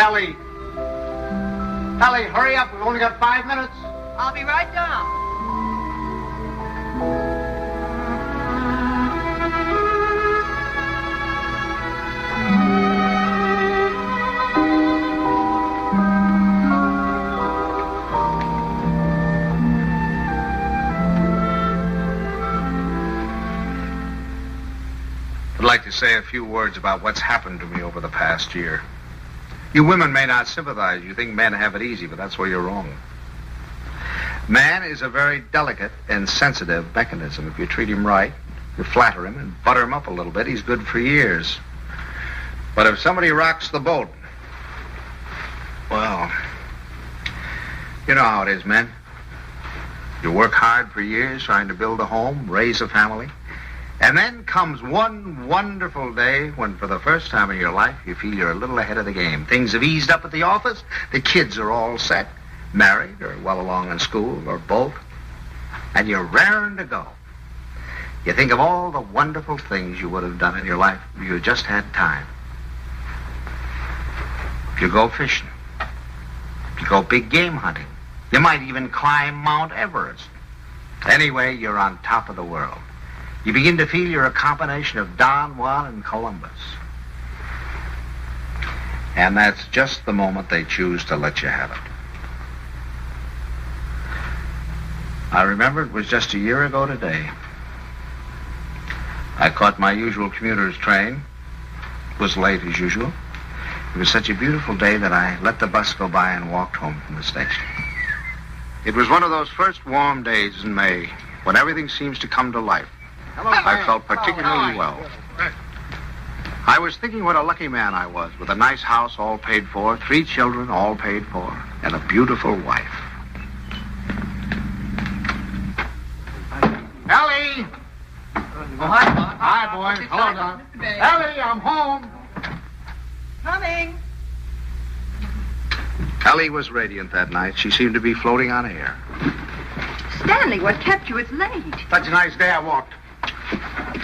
Ellie! Ellie, hurry up. We've only got 5 minutes. I'll be right down. I'd like to say a few words about what's happened to me over the past year. You women may not sympathize. You think men have it easy, but that's where you're wrong. Man is a very delicate and sensitive mechanism. If you treat him right, you flatter him and butter him up a little bit, he's good for years. But if somebody rocks the boat, well, you know how it is, men. You work hard for years trying to build a home, raise a family. And then comes one wonderful day when, for the first time in your life, you feel you're a little ahead of the game. Things have eased up at the office. The kids are all set, married or well along in school or both. And you're raring to go. You think of all the wonderful things you would have done in your life if you just had time. You go fishing. You go big game hunting. You might even climb Mount Everest. Anyway, you're on top of the world. You begin to feel you're a combination of Don Juan and Columbus. And that's just the moment they choose to let you have it. I remember it was just a year ago today. I caught my usual commuter's train. It was late as usual. It was such a beautiful day that I let the bus go by and walked home from the station. It was one of those first warm days in May when everything seems to come to life. I felt particularly well. I was thinking what a lucky man I was, with a nice house all paid for, 3 children all paid for, and a beautiful wife. Ellie! Oh, hi, Don. Hi, boy. Hello, Don. Ellie, I'm home. Coming. Ellie was radiant that night. She seemed to be floating on air. Stanley, what kept you? It's late. Such a nice day I walked. Stanley.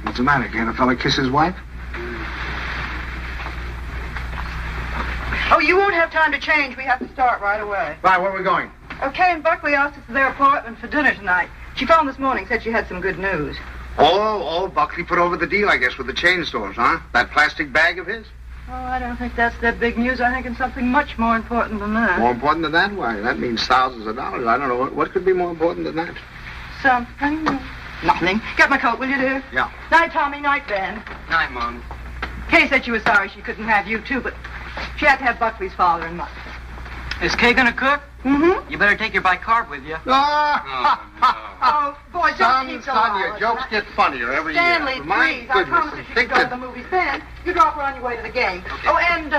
What's the matter? Can't a fella kiss his wife? Oh, you won't have time to change. We have to start right away. Right, where are we going? Okay, and Buckley asked us to their apartment for dinner tonight. She phoned this morning, said she had some good news. Oh, Buckley put over the deal, I guess, with the chain stores, huh? That plastic bag of his? Oh, I don't think that's their big news. I think it's something much more important than that. More important than that? Why, that means thousands of dollars. I don't know. What could be more important than that? Something. Nothing. Get my coat, will you, dear? Yeah. Night, Tommy. Night, Ben. Night, Mom. Kay said she was sorry she couldn't have you, too, but she had to have Buckley's father and mother. Is Kay gonna cook? Mm-hmm. You better take your bicarb with you. Oh, boy, don't keep so son, your hard. jokes get funnier every Stanley, year. My please. I goodness, promised you think could go to that... the movies. Ben, you drop her on your way to the game. Okay. Oh, and,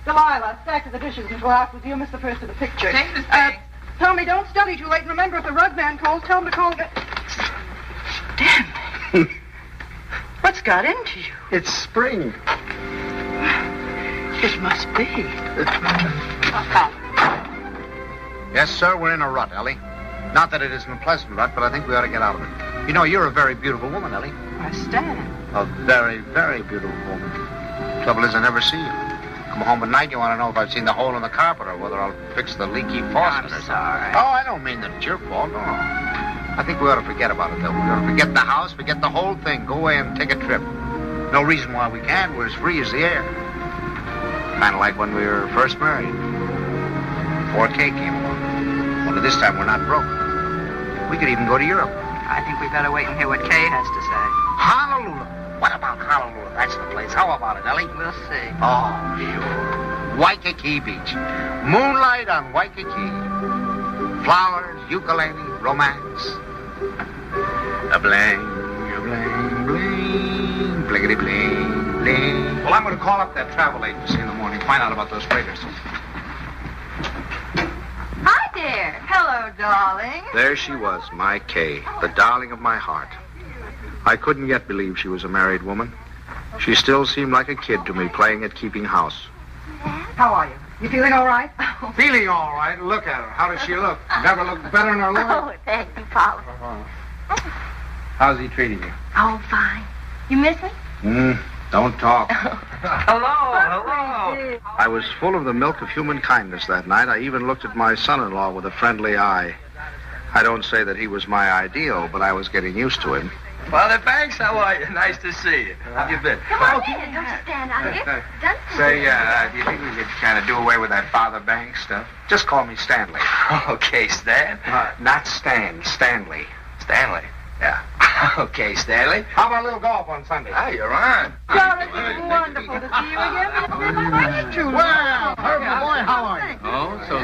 Delilah, stack of the dishes and go out with you. Miss the first of the picture. Take this thing. Tommy, don't study too late. And remember, if the rug man calls, tell him to call... Stanley. What's got into you? It's spring. It must be. Yes, sir, we're in a rut, Ellie. Not that it isn't a pleasant rut, but I think we ought to get out of it. You know, you're a very beautiful woman, Ellie. I stand. A very, very beautiful woman. Trouble is, I never see you. Come home at night, you want to know if I've seen the hole in the carpet or whether I'll fix the leaky faucet or something. Sorry. Oh, I don't mean that it's your fault, no. I think we ought to forget about it, though. We ought to forget the house, forget the whole thing. Go away and take a trip. No reason why we can't. We're as free as the air. Kind of like when we were first married. Before Kay came along. Only this time we're not broke. We could even go to Europe. I think we better wait and hear what Kay has to say. Honolulu. What about Honolulu? That's the place. How about it, Ellie? We'll see. Oh, sure. Waikiki Beach. Moonlight on Waikiki. Flowers, ukulele, romance. A bling, bling, blinkety bling, bling. Well, I'm going to call up that travel agency in the morning, find out about those freighters. Hi there. Hello, darling. There she was, my Kay, the darling of my heart. I couldn't yet believe she was a married woman. She still seemed like a kid to me, playing at keeping house. How are you? You feeling all right? Feeling all right. Look at her. How does she look? Never looked better in her life. Oh, thank you, Father. How's he treating you? Oh, fine. You miss me? Don't talk. Hello. I was full of the milk of human kindness that night. I even looked at my son-in-law with a friendly eye. I don't say that he was my ideal, but I was getting used to him. Father Banks, how are you? Nice to see you. How have you been? Come on in. Don't you stand out here. Dunstan. Say, do you think we could kind of do away with that Father Banks stuff? Just call me Stanley. Okay, Stan. Not Stan, Stanley. Stanley. Yeah. Okay, Stanley. How about a little golf on Sunday? Ah, you're on. Charlotte, it's wonderful to see you again. Well, Herbie boy, how are you? Oh, so.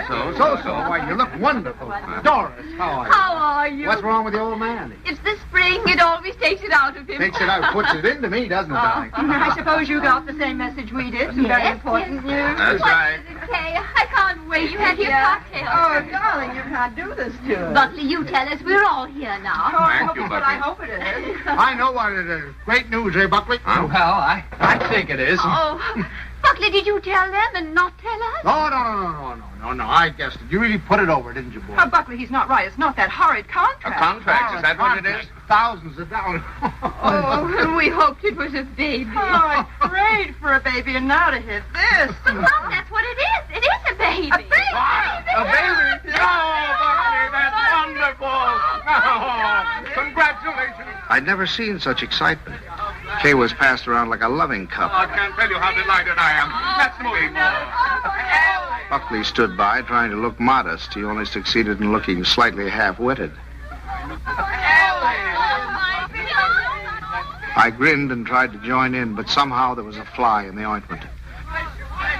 Why, you look wonderful. Doris, how are you? How are you? What's wrong with the old man? It's the spring. It always takes it out of him. Takes it out, puts it into me, doesn't it, darling? I suppose you got the same message we did. Some very important news. That's right. What is it, Kay? I can't wait. You have your cocktail. Oh, darling, you can't do this to us. Buckley, you tell us. We're all here now. Thank you, But Buckley. I hope it is. I know what it is. Great news, eh, Buckley? Well, I think it is. Oh, Buckley, did you tell them and not tell us? No. I guessed it. You really put it over, didn't you, boy? Oh, Buckley, he's not right. It's not that horrid A contract. contract, is that what it is? Thousands of dollars. Oh, we hoped it was a baby. Oh, I prayed for a baby, and now to hit this. Well, that's what it is. It is a baby. A baby? A baby? Oh, Buckley, that's wonderful. Oh, congratulations. I'd never seen such excitement. Kay was passed around like a loving cup. I can't tell you how delighted I am. Let's move more. Buckley stood by, trying to look modest. He only succeeded in looking slightly half-witted. I grinned and tried to join in, but somehow there was a fly in the ointment.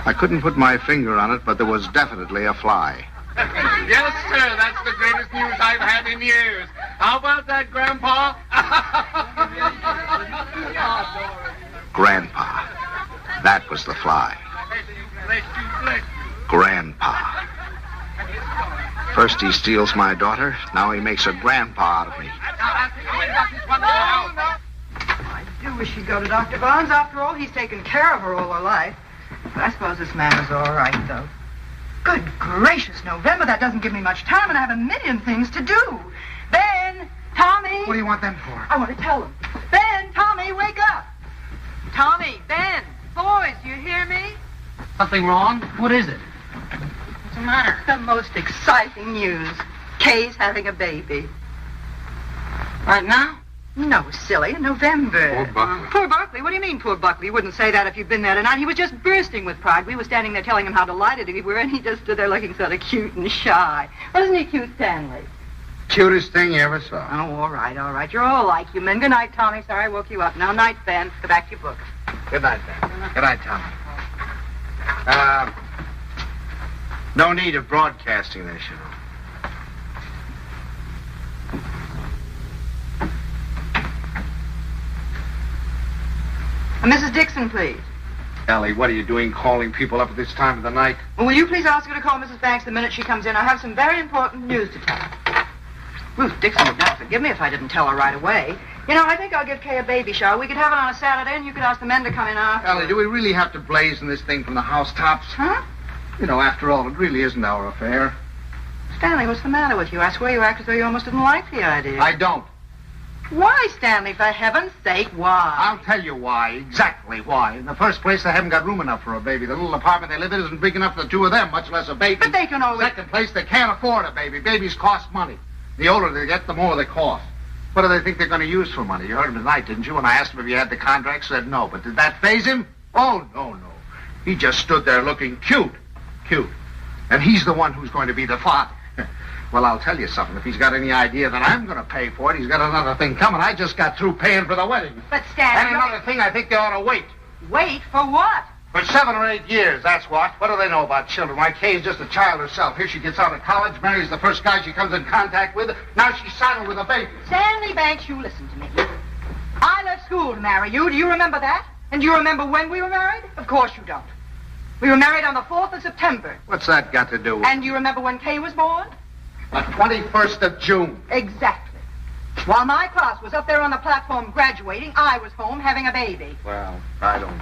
I couldn't put my finger on it, but there was definitely a fly. Yes, sir, that's the greatest news I've had in years. How about that, Grandpa? Grandpa. That was the fly. Grandpa. First he steals my daughter, now he makes a grandpa out of me. I do wish she'd go to Dr. Barnes. After all, he's taken care of her all her life. But I suppose this man is all right, though. Good gracious, November, that doesn't give me much time, and I have a million things to do. Ben, Tommy. What do you want them for? I want to tell them. Ben, Tommy, wake up. Tommy, Ben, boys, you hear me? Something wrong? What is it? What's the matter? The most exciting news. Kay's having a baby. Right now? No, silly, in November. Poor Buckley. Poor Buckley? What do you mean, poor Buckley? You wouldn't say that if you'd been there tonight. He was just bursting with pride. We were standing there telling him how delighted we were, and he just stood there looking sort of cute and shy. Wasn't he cute, Stanley? Cutest thing you ever saw. Oh, all right. You're all like you men. Good night, Tommy. Sorry I woke you up. Now, night, Ben. Go back to your book. Good night, Ben. Good night, Tommy. No need of broadcasting this, you know. Mrs. Dixon, please. Ellie, what are you doing calling people up at this time of the night? Well, will you please ask her to call Mrs. Banks the minute she comes in? I have some very important news to tell her. Ruth Dixon would not forgive me if I didn't tell her right away. You know, I think I'll give Kay a baby shower. We could have it on a Saturday, and you could ask the men to come in after. Ellie, do we really have to blazon this thing from the housetops? Huh? You know, after all, it really isn't our affair. Stanley, what's the matter with you? I swear you act as though you almost didn't like the idea. I don't. Why, Stanley, for heaven's sake, why? I'll tell you why, exactly why. In the first place, they haven't got room enough for a baby. The little apartment they live in isn't big enough for the two of them, much less a baby. But they can always... Second place, they can't afford a baby. Babies cost money. The older they get, the more they cost. What do they think they're going to use for money? You heard him tonight, didn't you? When I asked him if he had the contract, said no. But did that faze him? Oh, no. He just stood there looking cute. And he's the one who's going to be the father. Well, I'll tell you something. If he's got any idea that I'm going to pay for it, he's got another thing coming. I just got through paying for the wedding. But, Stanley... And another thing, I think they ought to wait. Wait for what? For 7 or 8 years, that's what. What do they know about children? Why, Kay's just a child herself. Here she gets out of college, marries the first guy she comes in contact with. Now she's saddled with a baby. Stanley Banks, you listen to me. I left school to marry you. Do you remember that? And do you remember when we were married? Of course you don't. We were married on the 4th of September. What's that got to do with... And do you remember when Kay was born? The 21st of June. Exactly. While my class was up there on the platform graduating, I was home having a baby. Well, I don't...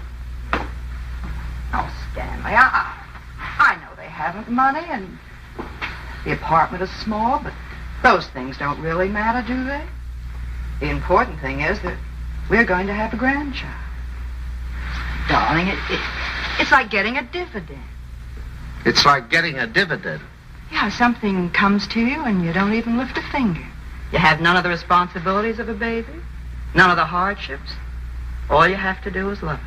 Oh, Stanley, I know they haven't money, and the apartment is small, but those things don't really matter, do they? The important thing is that we're going to have a grandchild. Darling, it's like getting a dividend. It's like getting a dividend. Yeah, something comes to you and you don't even lift a finger. You have none of the responsibilities of a baby, none of the hardships. All you have to do is love it.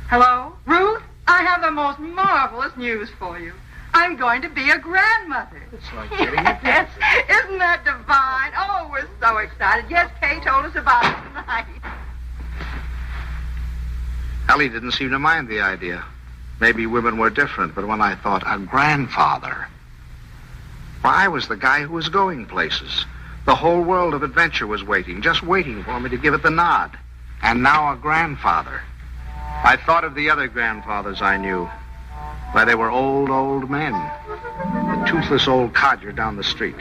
Hello? Ruth? I have the most marvelous news for you. I'm going to be a grandmother. It's like getting a dividend. Isn't that divine? Oh, we're so excited. Yes, Kay told us about it tonight. Ellie didn't seem to mind the idea. Maybe women were different, but when I thought a grandfather... Why, I was the guy who was going places. The whole world of adventure was waiting, just waiting for me to give it the nod. And now a grandfather. I thought of the other grandfathers I knew. Why, they were old men. The toothless old codger down the street.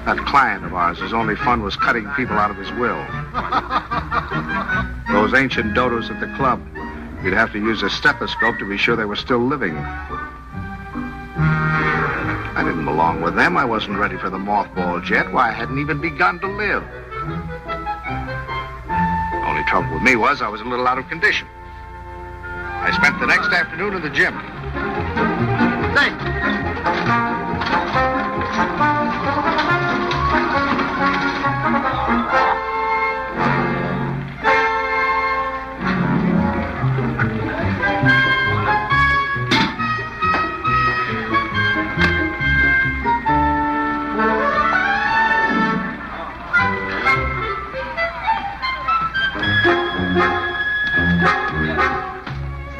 That client of ours, his only fun was cutting people out of his will. Those ancient dodos at the club. You'd have to use a stethoscope to be sure they were still living. I didn't belong with them. I wasn't ready for the mothballs yet. Why, I hadn't even begun to live. The only trouble with me was I was a little out of condition. I spent the next afternoon in the gym.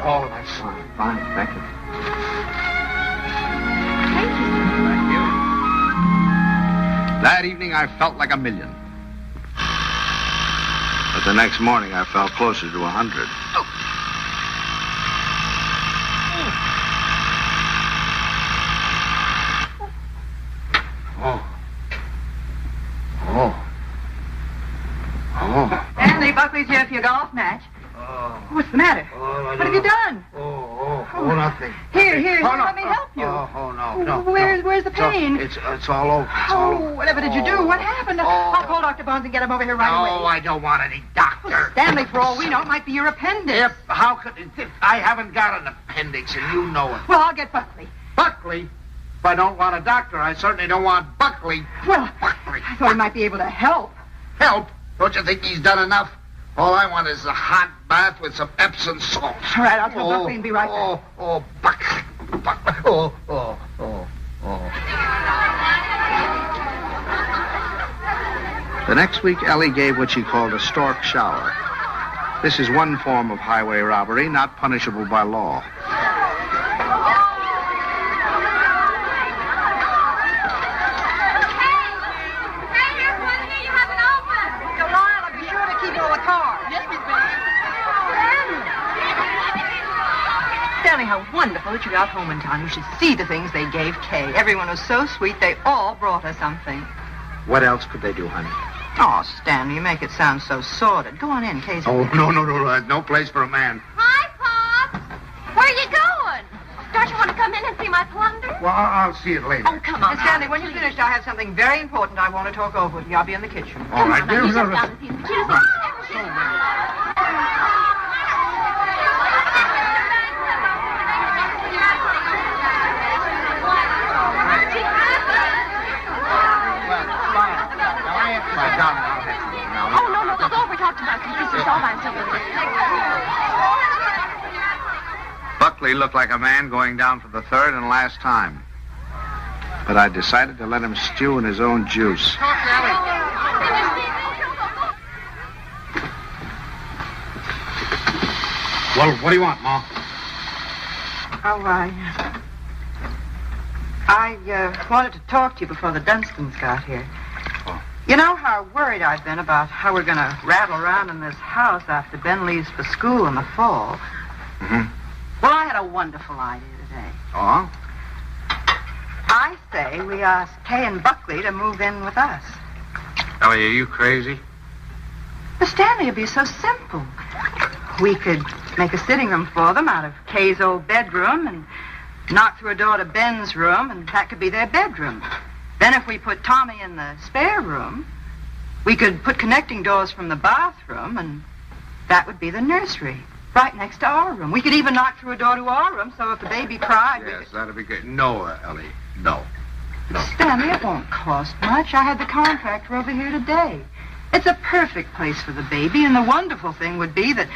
Oh, that's fine. Fine, thank you. Thank you. That evening, I felt like $1 million. But the next morning, I felt closer to 100. Stanley, Buckley's here for your golf match. What's the matter? What have you done? Nothing. Here, no. let me help you. No. Where's the pain? It's all over. It's all over. Whatever did you do? What happened? I'll call Dr. Bones and get him over here right away. No, I don't want any doctor. Stanley, for all we know, it might be your appendix. Yep, how could... I haven't got an appendix, and you know it. Well, I'll get Buckley. Buckley? If I don't want a doctor, I certainly don't want Buckley. Well, Buckley. I thought he might be able to help. Help? Don't you think he's done enough? All I want is a hot bath with some Epsom salt. All right, I'll tell Buckley and be right back. Buckley. The next week, Ellie gave what she called a stork shower. This is one form of highway robbery not punishable by law. Stanley, how wonderful that you got home in time. You should see the things they gave Kay. Everyone was so sweet, they all brought her something. What else could they do, honey? Oh, Stanley, you make it sound so sordid. Go on in, Kay's... Oh, no. No place for a man. Hi, Pop. Where are you going? don't you want to come in and see my plunder? Well, I'll see it later. Oh, come on. Miss Stanley, when you're finished, I have something very important I want to talk over with you. I'll be in the kitchen. All right, dear. You sit down and see the computers. Oh, no, go over. Talk to Buckley. This is all by himself. Buckley looked like a man going down for the third and last time. But I decided to let him stew in his own juice. Well, what do you want, Ma? Oh, I wanted to talk to you before the Dunstans got here. Oh. You know how worried I've been about how we're going to rattle around in this house after Ben leaves for school in the fall. Mm-hmm. Well, I had a wonderful idea today. Oh? I say we ask Kay and Buckley to move in with us. Ellie, are you crazy? The Stanley would be so simple. We could make a sitting room for them out of Kay's old bedroom and knock through a door to Ben's room, and that could be their bedroom. Then if we put Tommy in the spare room, we could put connecting doors from the bathroom, and that would be the nursery, right next to our room. We could even knock through a door to our room, so if the baby cried, Yes, that'd be good. No, Ellie, no. Stanley, it won't cost much. I had the contractor over here today. It's a perfect place for the baby, and the wonderful thing would be that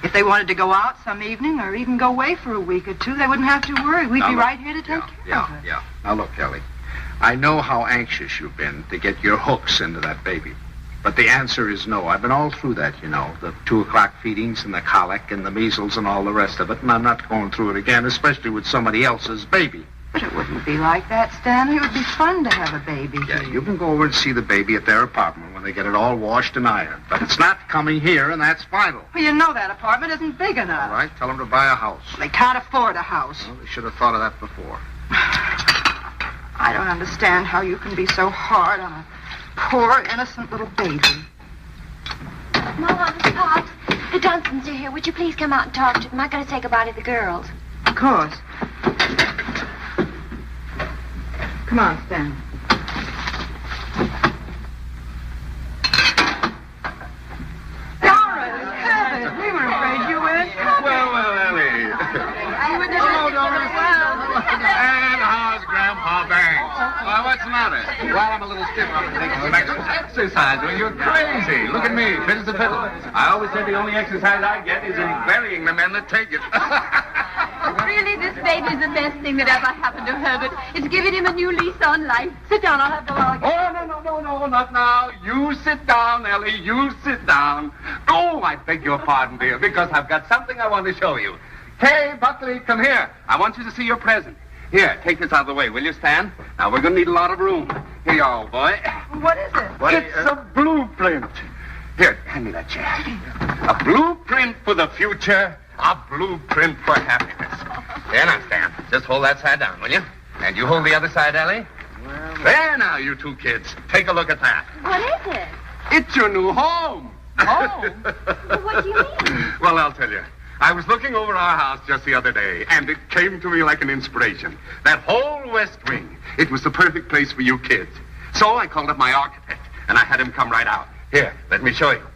if they wanted to go out some evening or even go away for a week or two, they wouldn't have to worry. We'd be right here to take care of it. Yeah. Now, look, Ellie, I know how anxious you've been to get your hooks into that baby. But the answer is no. I've been all through that, you know, the 2 o'clock feedings and the colic and the measles and all the rest of it, and I'm not going through it again, especially with somebody else's baby. But it wouldn't be like that, Stanley. It would be fun to have a baby Yeah, here. you can go over and see the baby at their apartment when they get it all washed and ironed. But it's not coming here, and that's final. Well, you know that apartment isn't big enough. All right, tell them to buy a house. They can't afford a house. Well, they should have thought of that before. I don't understand how you can be so hard on a poor, innocent little baby. Mama, Pops, the Dunstans are here. Would you please come out and talk to them? I gotta say goodbye to the girls. Of course. Come on, Stanley. Dora, heavens, we were afraid you weren't coming. Well, Ellie. Hello, Doris. And how's Grandpa Banks? Well, what's the matter? Well, I'm a little stiff. I'm taking Some exercise. Well, you're crazy. Look at me, fit as a fiddle. I always say the only exercise I get is in burying the men that take it. Really, this baby's the best thing that ever happened to Herbert. It's given him a new lease on life. Sit down, I'll have the log. Oh, no, not now. You sit down, Ellie. You sit down. Oh, I beg your pardon, dear, because I've got something I want to show you. Hey, Buckley, come here. I want you to see your present. Here, take this out of the way, will you, Stan? Now, we're going to need a lot of room. Here you are, old boy. What is it? It's a blueprint. Here, hand me that chair. A blueprint for the future. A blueprint for happiness. There now, Stan. Just hold that side down, will you? And you hold the other side, Ellie. There now, you two kids. Take a look at that. What is it? It's your new home. Oh. Well, what do you mean? Well, I'll tell you. I was looking over our house just the other day, and it came to me like an inspiration. That whole west wing, it was the perfect place for you kids. So I called up my architect, and I had him come right out. Here, let me show you.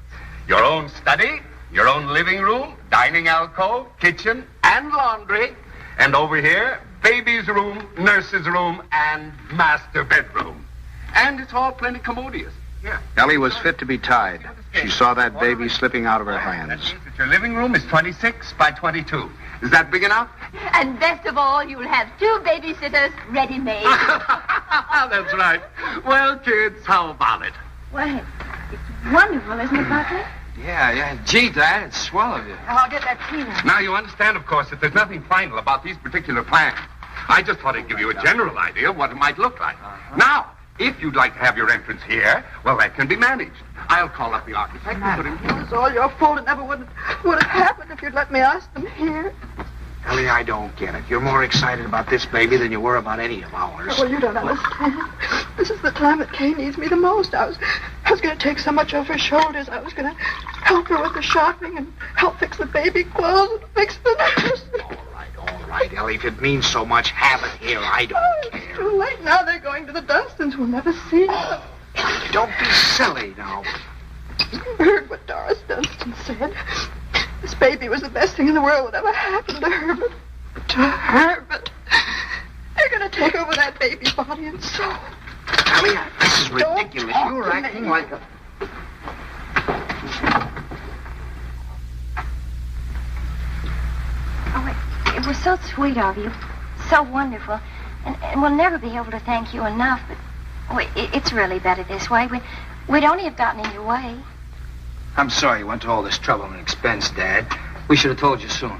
Your own study, your own living room, dining alcove, kitchen, and laundry. And over here, baby's room, nurse's room, and master bedroom. And it's all plenty commodious. Here. Ellie was fit to be tied. She saw that baby slipping out of her That hands. means that your living room is 26 by 22. Is that big enough? And best of all, you'll have 2 babysitters ready-made. That's right. Well, kids, how about it? Well, it's wonderful, isn't it, Buckley? Yeah. Gee, Dad, it's swell of you. I'll get that tea now. Now, you understand, of course, that there's nothing final about these particular plans. I just thought I'd give you a general idea of what it might look like. Now, if you'd like to have your entrance here, well, that can be managed. I'll call up the architect and put him here. It's all your fault. It never would have happened if you'd let me ask them here. Ellie, I don't get it. You're more excited about this baby than you were about any of ours. Well, you don't understand. This is the time that Kay needs me the most. I was going to take so much off her shoulders. I was going to help her with the shopping and help fix the baby clothes and fix the nurse. All right, Ellie. If it means so much, have it here. I don't Oh, it's care. too late now. They're going to the Dunstans. We'll never see them. Don't be silly now. You heard what Doris Dunstan said. This baby was the best thing in the world that ever happened to Herbert. To Herbert. They're going to take over that baby's body and soul. Ellie, this is Don't ridiculous. talk You're to acting me. like a... Oh, it was so sweet of you. So wonderful. And we'll never be able to thank you enough, but it's really better this way. We'd only have gotten in your way. I'm sorry you went to all this trouble and expense, Dad. We should have told you sooner.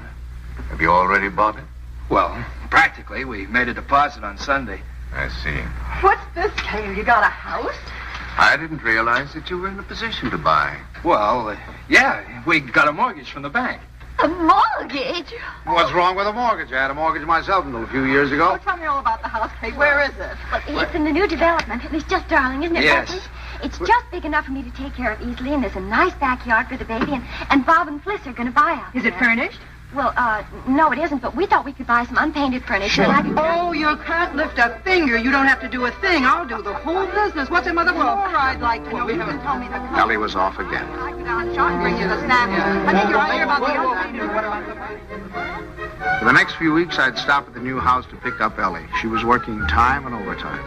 Have you already bought it? Well, practically. We made a deposit on Sunday. I see. What's this, Kay? You got a house? I didn't realize that you were in a position to buy. Well, yeah, we got a mortgage from the bank. A mortgage? What's wrong with a mortgage? I had a mortgage myself until a few years ago. Oh, tell me all about the house, Kay. Where is it? Well, it's in the new development. It's just darling, isn't it, Yes. Buckley? It's just big enough for me to take care of easily, and there's a nice backyard for the baby, and Bob and Fliss are going to buy out Is it there. furnished? Well, no, it isn't, but we thought we could buy some unpainted furniture. And I could... Oh, you can't lift a finger. You don't have to do a thing. I'll do the whole business. What's it, Mother? More I'd like to know. You can tell me the cost. Ellie was off again. I go down short and bring you the snacks. I think you're right about the unpainted. For the next few weeks, I'd stop at the new house to pick up Ellie. She was working time and overtime.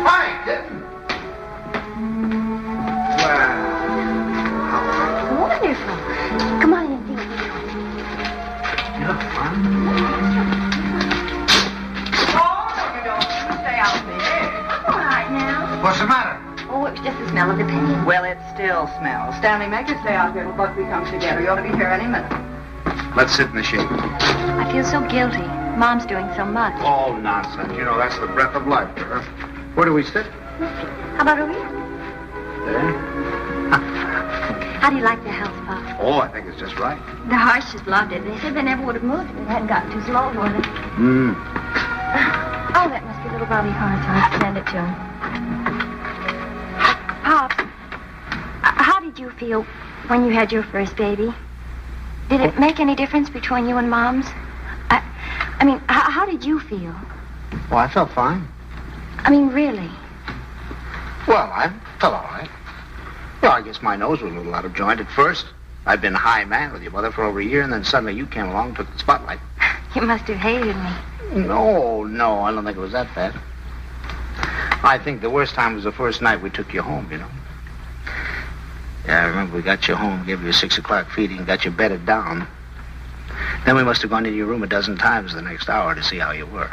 Hi, kitten. Wonderful. Come on in and see what we're doing. Oh, no, you don't. You stay out there. I'm all right now. What's the matter? Oh, it was just the smell of the paint. Well, it still smells. Stanley, make it stay out here till Buckley comes together. You ought to be here any minute. Let's sit in the shade. I feel so guilty. Mom's doing so much. Oh, nonsense. You know, that's the breath of life for her. Where do we sit? How about over here? There. How do you like the house, Pop? Oh, I think it's just right. The Harshes loved it. They said they never would have moved if it hadn't gotten too slow for them. Oh, that must be little Bobby Hart. I'll send it to him. Pops, how did you feel when you had your first baby? Did it make any difference between you and Mom's? I mean, how did you feel? Well, I felt fine. I mean, really? Well, I felt all right. Well, I guess my nose was a little out of joint at first. I'd been high man with your mother for over a year, and then suddenly you came along and took the spotlight. You must have hated me. No, I don't think it was that bad. I think the worst time was the first night we took you home, you know. Yeah, I remember we got you home, gave you a 6 o'clock feeding, got you bedded down. Then we must have gone into your room a dozen times the next hour to see how you were.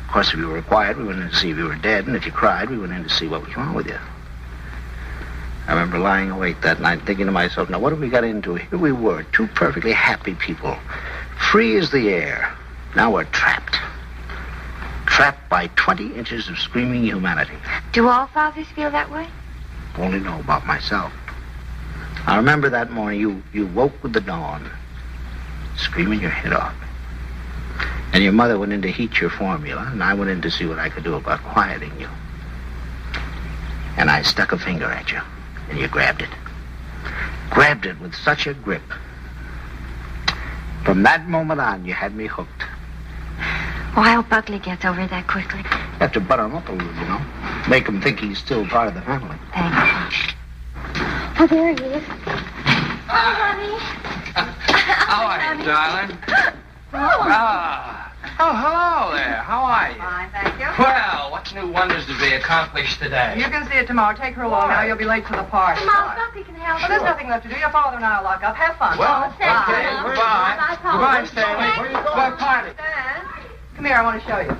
Of course, if you were quiet, we went in to see if you were dead, and if you cried, we went in to see what was wrong with you. I remember lying awake that night thinking to myself, now what have we got into? Here we were, two perfectly happy people, free as the air. Now we're trapped. Trapped by 20 inches of screaming humanity. Do all fathers feel that way? Only know about myself. I remember that morning you woke with the dawn, screaming your head off. And your mother went in to heat your formula, and I went in to see what I could do about quieting you. And I stuck a finger at you, and you grabbed it. Grabbed it with such a grip. From that moment on, you had me hooked. Oh, I hope Buckley gets over it that quickly. You have to butter him up a little, you know. Make him think he's still part of the family. Thank you. Oh, there he is. Oh, honey. How are you, darling? Oh, hello there. How are you? Fine, thank you. Well, what new wonders to be accomplished today? You can see it tomorrow. Take her along now. You'll be late for the party. Mom, Buckley can help Well, there's nothing left to do. Your father and I will lock up. Have fun. Well, thank okay, you, Mom. goodbye. Bye, Paul. Goodbye, Stanley. Where you going? What party? Stan, come here. I want to show you.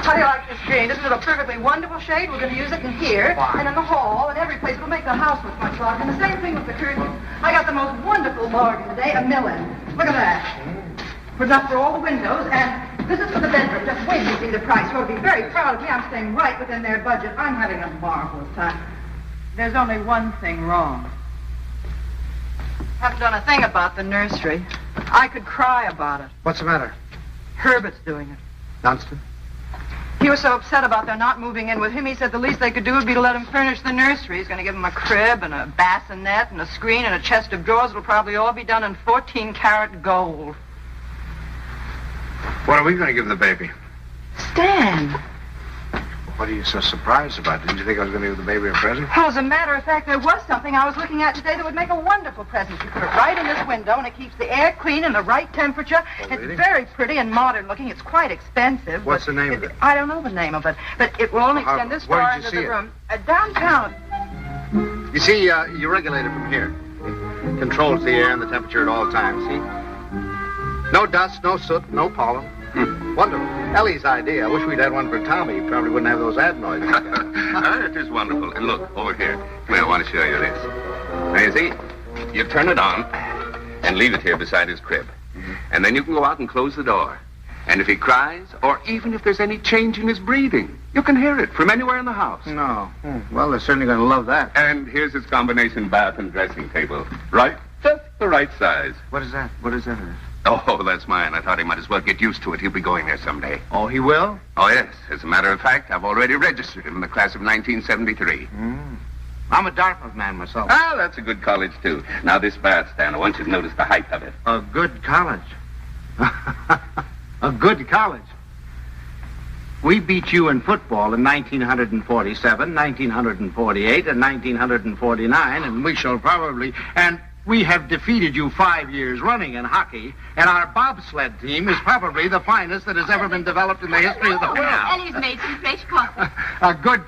How do you like this green? Isn't it a perfectly wonderful shade? We're going to use it in here and in the hall and every place. It'll make the house look much larger. And the same thing with the curtains. I got the most wonderful bargain today, $1 million. Look at that. It's enough for all the windows, and this is for the bedroom. Just wait till you see the price. You'll be very proud of me. I'm staying right within their budget. I'm having a marvelous time. There's only one thing wrong. Haven't done a thing about the nursery. I could cry about it. What's the matter? Herbert's doing it. Dunstan? He was so upset about their not moving in with him, he said the least they could do would be to let him furnish the nursery. He's going to give him a crib and a bassinet and a screen and a chest of drawers. It'll probably all be done in 14-karat gold. What are we going to give the baby? Stan. What are you so surprised about? Didn't you think I was going to give the baby a present? Well, as a matter of fact, there was something I was looking at today that would make a wonderful present. You put it right in this window, and it keeps the air clean and the right temperature. Oh, it's really? very pretty and modern looking. It's quite expensive. What's the name of it? I don't know the name of it, but it will only extend this where far did you into see the it? room. Downtown. You see, you regulate it from here. It controls the air and the temperature at all times, see? No dust, no soot, no pollen. Wonderful. Ellie's idea. I wish we'd had one for Tommy. He probably wouldn't have those adenoids. It is wonderful. And look, over here. Come here, I want to show you this. Now, you see, you turn it on and leave it here beside his crib. And then you can go out and close the door. And if he cries, or even if there's any change in his breathing, you can hear it from anywhere in the house. No. Well, they're certainly going to love that. And here's his combination bath and dressing table. Right? Just the right size. What is that? What is that? Oh, that's mine. I thought he might as well get used to it. He'll be going there someday. Oh, he will? Oh, yes. As a matter of fact, I've already registered him in the class of 1973. I'm a Dartmouth man myself. Ah, that's a good college, too. Now, this bath stand, I want you to notice the height of it. A good college. A good college. We beat you in football in 1947, 1948, and 1949, and we shall probably... And we have defeated you 5 years running in hockey, and our bobsled team is probably the finest that has ever been developed in the history of the world. Ellie's made some fresh coffee. A good...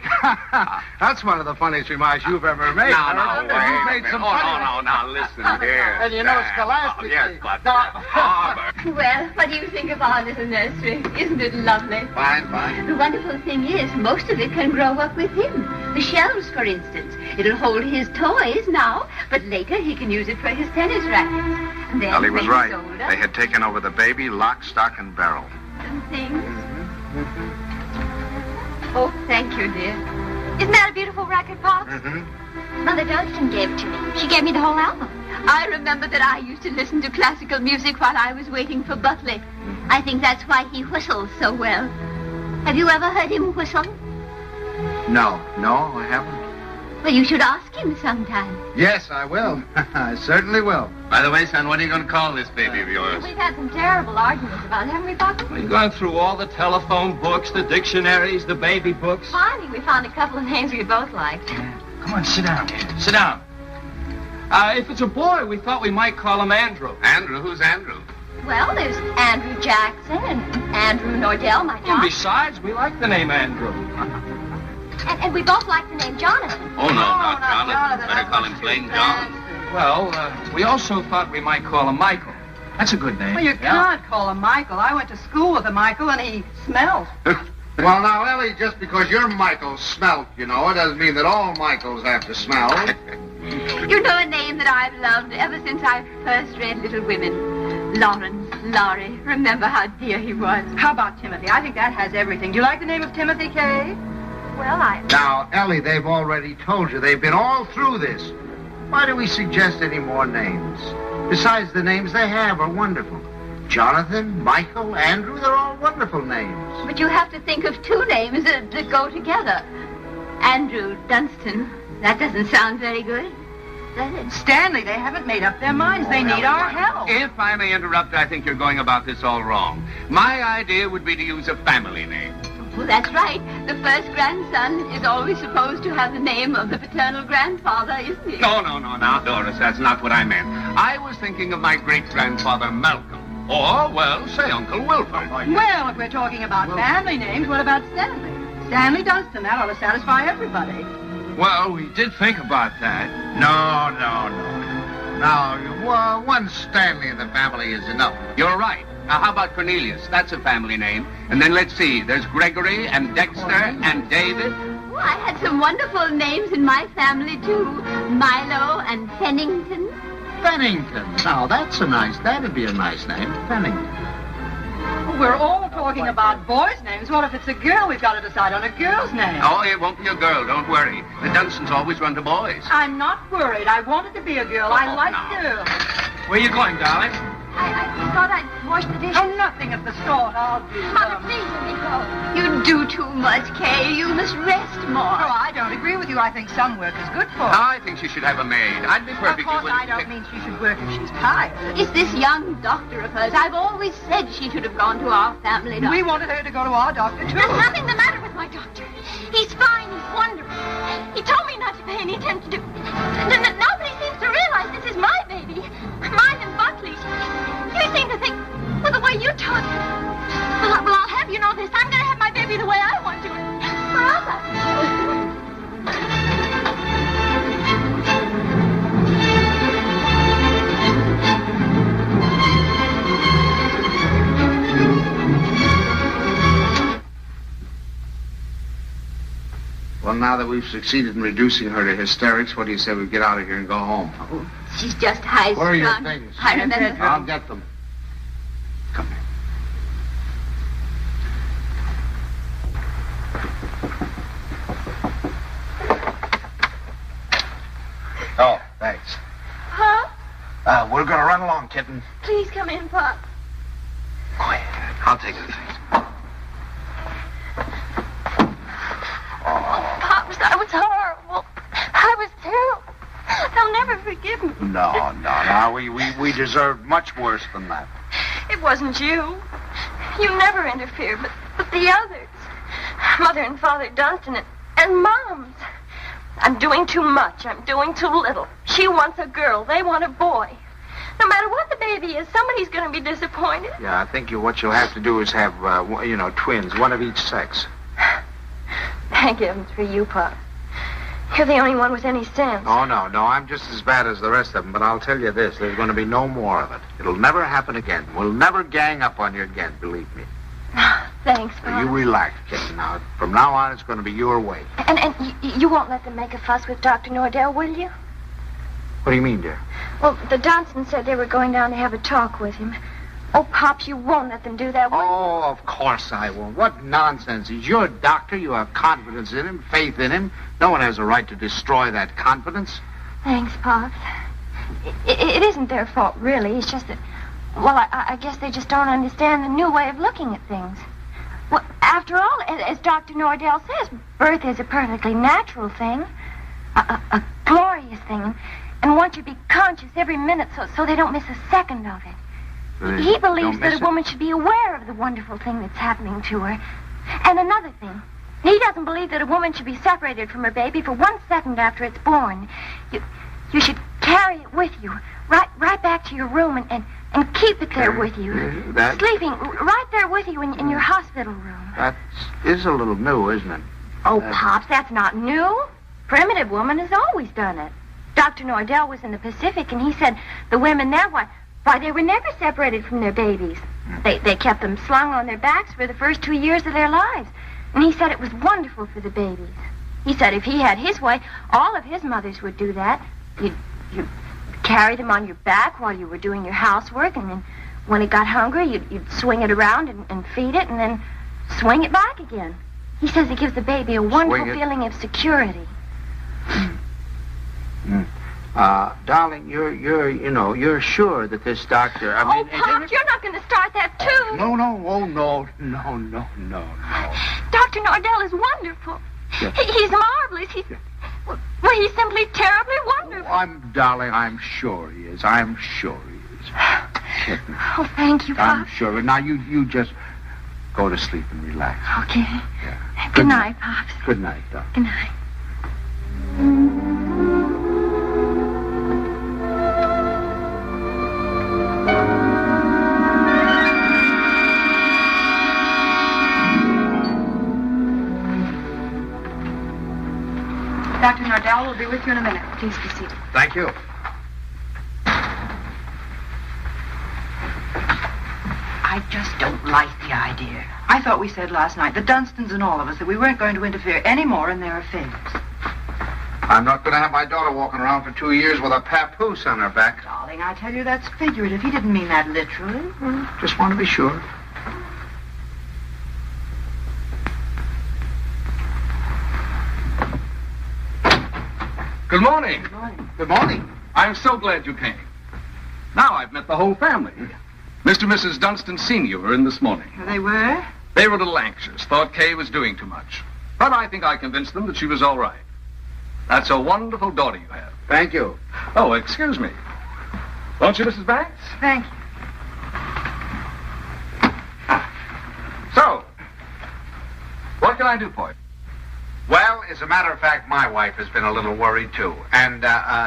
That's one of the funniest remarks you've ever made. Now, You've wait. made some No, listen here. And you know, scholastically... Yes, but... Well, what do you think of our little nursery? Isn't it lovely? Fine, fine. The wonderful thing is, most of it can grow up with him. The shelves, for instance. It'll hold his toys now, but later he can use it for his tennis rackets. And then Ellie was when right. he's older, They had taken over the baby, lock, stock, and barrel. and things. Oh, thank you, dear. Isn't that a beautiful record, Pops? Mother Dunstan gave it to me. She gave me the whole album. I remember that I used to listen to classical music while I was waiting for Buckley. I think that's why he whistles so well. Have you ever heard him whistle? No, I haven't. Well, you should ask him sometime. Yes, I will. I certainly will. By the way, son, what are you going to call this baby of yours? We've had some terrible arguments about it, haven't we, Buck? We've gone through all the telephone books, the dictionaries, the baby books. Finally, we found a couple of names we both liked. Come on, sit down here. Sit down. If it's a boy, we thought we might call him Andrew. Andrew? Who's Andrew? Well, there's Andrew Jackson and Andrew Nordell, my And John. besides, we like the name Andrew. And we both like the name Jonathan. Oh, no, not not Jonathan. Jonathan. Better call him plain John. Well, we also thought we might call him Michael. That's a good name. Well, you can't call him Michael. I went to school with a Michael, and he smelled. Well, now, Ellie, just because your Michael smelt, you know, it doesn't mean that all Michaels have to smell. You know a name that I've loved ever since I first read Little Women. Lawrence, Laurie. Remember how dear he was. How about Timothy? I think that has everything. Do you like the name of Timothy, Kay? Well, Now, Ellie, they've already told you. They've been all through this. Why do we suggest any more names? Besides, the names they have are wonderful. Jonathan, Michael, Andrew, they're all wonderful names. But you have to think of two names that go together. Andrew Dunstan. That doesn't sound very good, does it? Stanley, they haven't made up their minds. They need our help. If I may interrupt, I think you're going about this all wrong. My idea would be to use a family name. Well, that's right. The first grandson is always supposed to have the name of the paternal grandfather, isn't he? No, now, Doris, that's not what I meant. I was thinking of my great-grandfather Malcolm. Or, well, say Uncle Wilford. Well, if we're talking about family names, what about Stanley? Stanley Dunstan. That ought to satisfy everybody. Well, we did think about that. No. Now, one Stanley in the family is enough. You're right. Now, how about Cornelius? That's a family name. And then let's see. There's Gregory and Dexter and David. Oh, I had some wonderful names in my family, too. Milo and Pennington. Pennington. Now, that'd be a nice name. Pennington. We're all talking about boys' names. What if it's a girl? We've got to decide on a girl's name. Oh, it won't be a girl. Don't worry. The Dunstans always run to boys. I'm not worried. I wanted to be a girl. I like girls. Where you going, darling? I thought I'd wash the dishes. Oh, nothing of the sort. I'll do Mother, them. please let me go. You do too much, Kay. You must rest more. Oh, I don't agree with you. I think some work is good for her. I think she should have a maid. I'd be Of perfectly course, willing I don't to... mean she should work if she's tired. It's this young doctor of hers. I've always said she should have gone to our family doctor. We wanted her to go to our doctor, too. There's nothing the matter with my doctor. He's fine. He's wonderful. He told me not to pay any attention to... Nobody seems to realize this is my baby. Mine and Buckley's. You seem to think, well, the way you talk... Well, I'll have you know this. I'm going to have my baby the way I want to. Well, now that we've succeeded in reducing her to hysterics, what do you say we get out of here and go home? Oh, she's just high-strung. Where are your things? I remember. I'll get them. Come here. Oh, thanks. Huh? We're gonna run along, kitten. Please come in, Pop. Quiet. I'll take the things. Pops, I was horrible. I was terrible. They'll never forgive me. No. We deserved much worse than that. It wasn't you. You never interfered, but the others. Mother and Father Dunstan and Moms. I'm doing too much. I'm doing too little. She wants a girl. They want a boy. No matter what the baby is, somebody's going to be disappointed. Yeah, I think what you'll have to do is have, twins, one of each sex. Thank heavens for you, Pop. You're the only one with any sense. Oh, no, I'm just as bad as the rest of them, but I'll tell you this, there's going to be no more of it. It'll never happen again. We'll never gang up on you again, believe me. Thanks, Pop. You relax, kitten. Now, from now on, it's going to be your way. And you won't let them make a fuss with Dr. Nordell, will you? What do you mean, dear? Well, the Dunstans said they were going down to have a talk with him. Oh, Pops, you won't let them do that, will you? Oh, of course I won't. What nonsense. He's your doctor. You have confidence in him, faith in him. No one has a right to destroy that confidence. Thanks, Pops. It isn't their fault, really. It's just that, well, I guess they just don't understand the new way of looking at things. Well, after all, as Dr. Nordell says, birth is a perfectly natural thing, a glorious thing, and one should be conscious every minute so they don't miss a second of it. He believes that a woman should be aware of the wonderful thing that's happening to her. And another thing, he doesn't believe that a woman should be separated from her baby for 1 second after it's born. You should carry it with you, right back to your room and keep it there with you. Sleeping right there with you in your hospital room. That is a little new, isn't it? Oh, Pops, that's not new. Primitive woman has always done it. Dr. Nordell was in the Pacific, and he said the women there, why, they were never separated from their babies. They kept them slung on their backs for the first 2 years of their lives. And he said it was wonderful for the babies. He said if he had his way, all of his mothers would do that. You'd carry them on your back while you were doing your housework, and then when it got hungry, you'd swing it around and feed it, and then swing it back again. He says it gives the baby a wonderful feeling of security. Darling, you're sure that this doctor, I mean... Oh, Pop, you're not going to start that, too. No. Dr. Nordell is wonderful. Yeah. He's marvelous. He's simply terribly wonderful. Darling, I'm sure he is. I'm sure he is. Oh, thank you, Pop. I'm sure. Now, you just go to sleep and relax. Okay. Yeah. Good night, Pops. Good night, darling. Good night. Dr. Nordell will be with you in a minute. Please be seated. Thank you. I just don't like the idea. I thought we said last night, the Dunstans and all of us, that we weren't going to interfere any more in their affairs. I'm not going to have my daughter walking around for 2 years with a papoose on her back. Darling, I tell you, that's figurative. He didn't mean that literally. Just want to be sure. Good morning. Good morning. Good morning. I'm so glad you came. Now I've met the whole family. Mr. and Mrs. Dunstan Sr. were in this morning. They were? They were a little anxious, thought Kay was doing too much. But I think I convinced them that she was all right. That's a wonderful daughter you have. Thank you. Oh, excuse me. Won't you, Mrs. Banks? Thank you. So, what can I do for you? Well, as a matter of fact, my wife has been a little worried, too. And,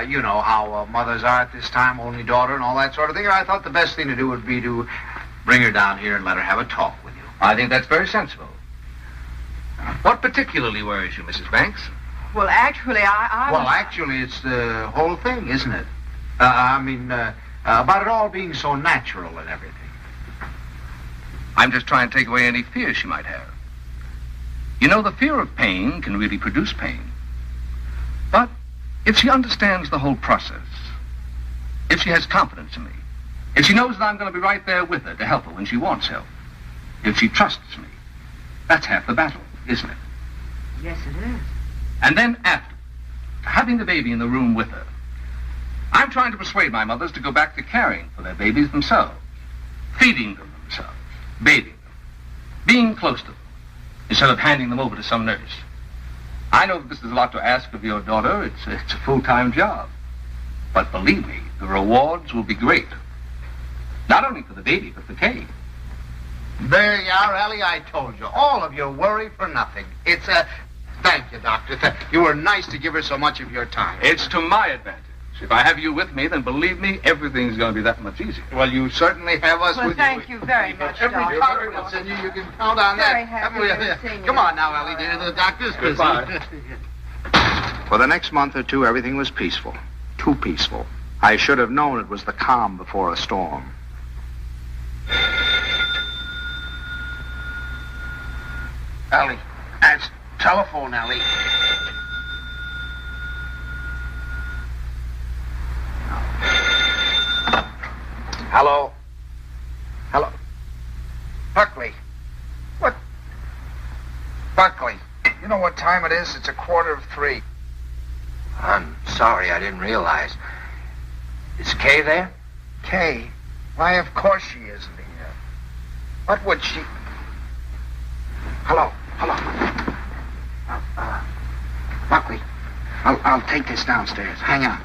you know how mothers are at this time, only daughter and all that sort of thing. I thought the best thing to do would be to bring her down here and let her have a talk with you. I think that's very sensible. What particularly worries you, Mrs. Banks? Well, actually, Well, actually, it's the whole thing, isn't it? About it all being so natural and everything. I'm just trying to take away any fear she might have. You know, the fear of pain can really produce pain. But if she understands the whole process, if she has confidence in me, if she knows that I'm going to be right there with her to help her when she wants help, if she trusts me, that's half the battle, isn't it? Yes, it is. And then after, having the baby in the room with her, I'm trying to persuade my mothers to go back to caring for their babies themselves, feeding them themselves, bathing them, being close to them, instead of handing them over to some nurse. I know that this is a lot to ask of your daughter. It's a full-time job. But believe me, the rewards will be great. Not only for the baby, but for Kay. There you are, Ellie. I told you. All of your worry for nothing. It's a... Thank you, Doctor. You were nice to give her so much of your time. It's to my advantage. If I have you with me, then believe me, everything's going to be that much easier. Well, you certainly have us Well, with thank you. you very much, Every Doctor. confidence in you, you can count on Very that. happy to see you. Come on now, Ellie, dear. The doctor's busy. Goodbye. For the next month or two, everything was peaceful. Too peaceful. I should have known it was the calm before a storm. Ellie, that's telephone, Ellie. Hello? Hello? Buckley. What? Buckley, you know what time it is? It's 2:45. I'm sorry, I didn't realize. Is Kay there? Kay? Why, of course she isn't here. What would she... Hello? Buckley, I'll take this downstairs. Hang on.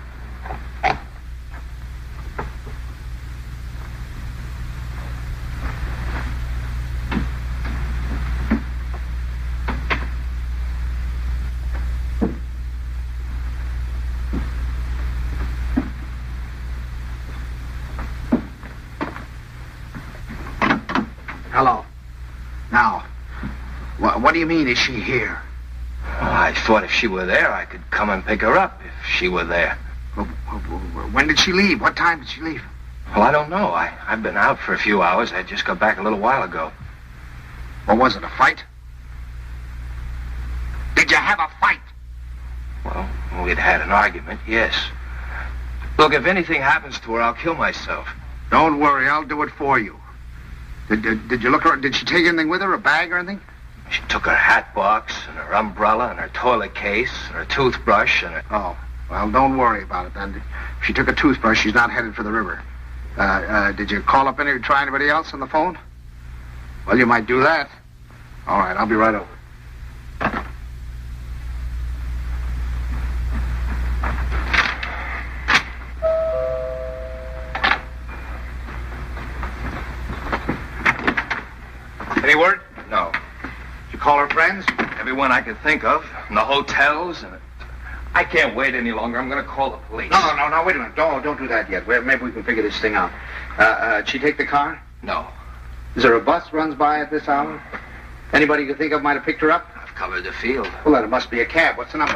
Hello. Now, what do you mean, is she here? Well, I thought if she were there, I could come and pick her up if she were there. When did she leave? What time did she leave? Well, I don't know. I've been out for a few hours. I just got back a little while ago. What was it, a fight? Did you have a fight? Well, we'd had an argument, yes. Look, if anything happens to her, I'll kill myself. Don't worry, I'll do it for you. Did you look her? Did she take anything with her, a bag or anything? She took her hat box and her umbrella and her toilet case and her toothbrush and her... Oh, well, don't worry about it then. If she took a toothbrush, she's not headed for the river. Did you call up try anybody else on the phone? Well, you might do that. All right, I'll be right over. Any word? No. Did you call her friends? Everyone I could think of. And the hotels and... I can't wait any longer. I'm going to call the police. No, wait a minute. Don't do that yet. Maybe we can figure this thing out. Did she take the car? No. Is there a bus runs by at this hour? Anybody you can think of might have picked her up? I've covered the field. Well, then it must be a cab. What's the number?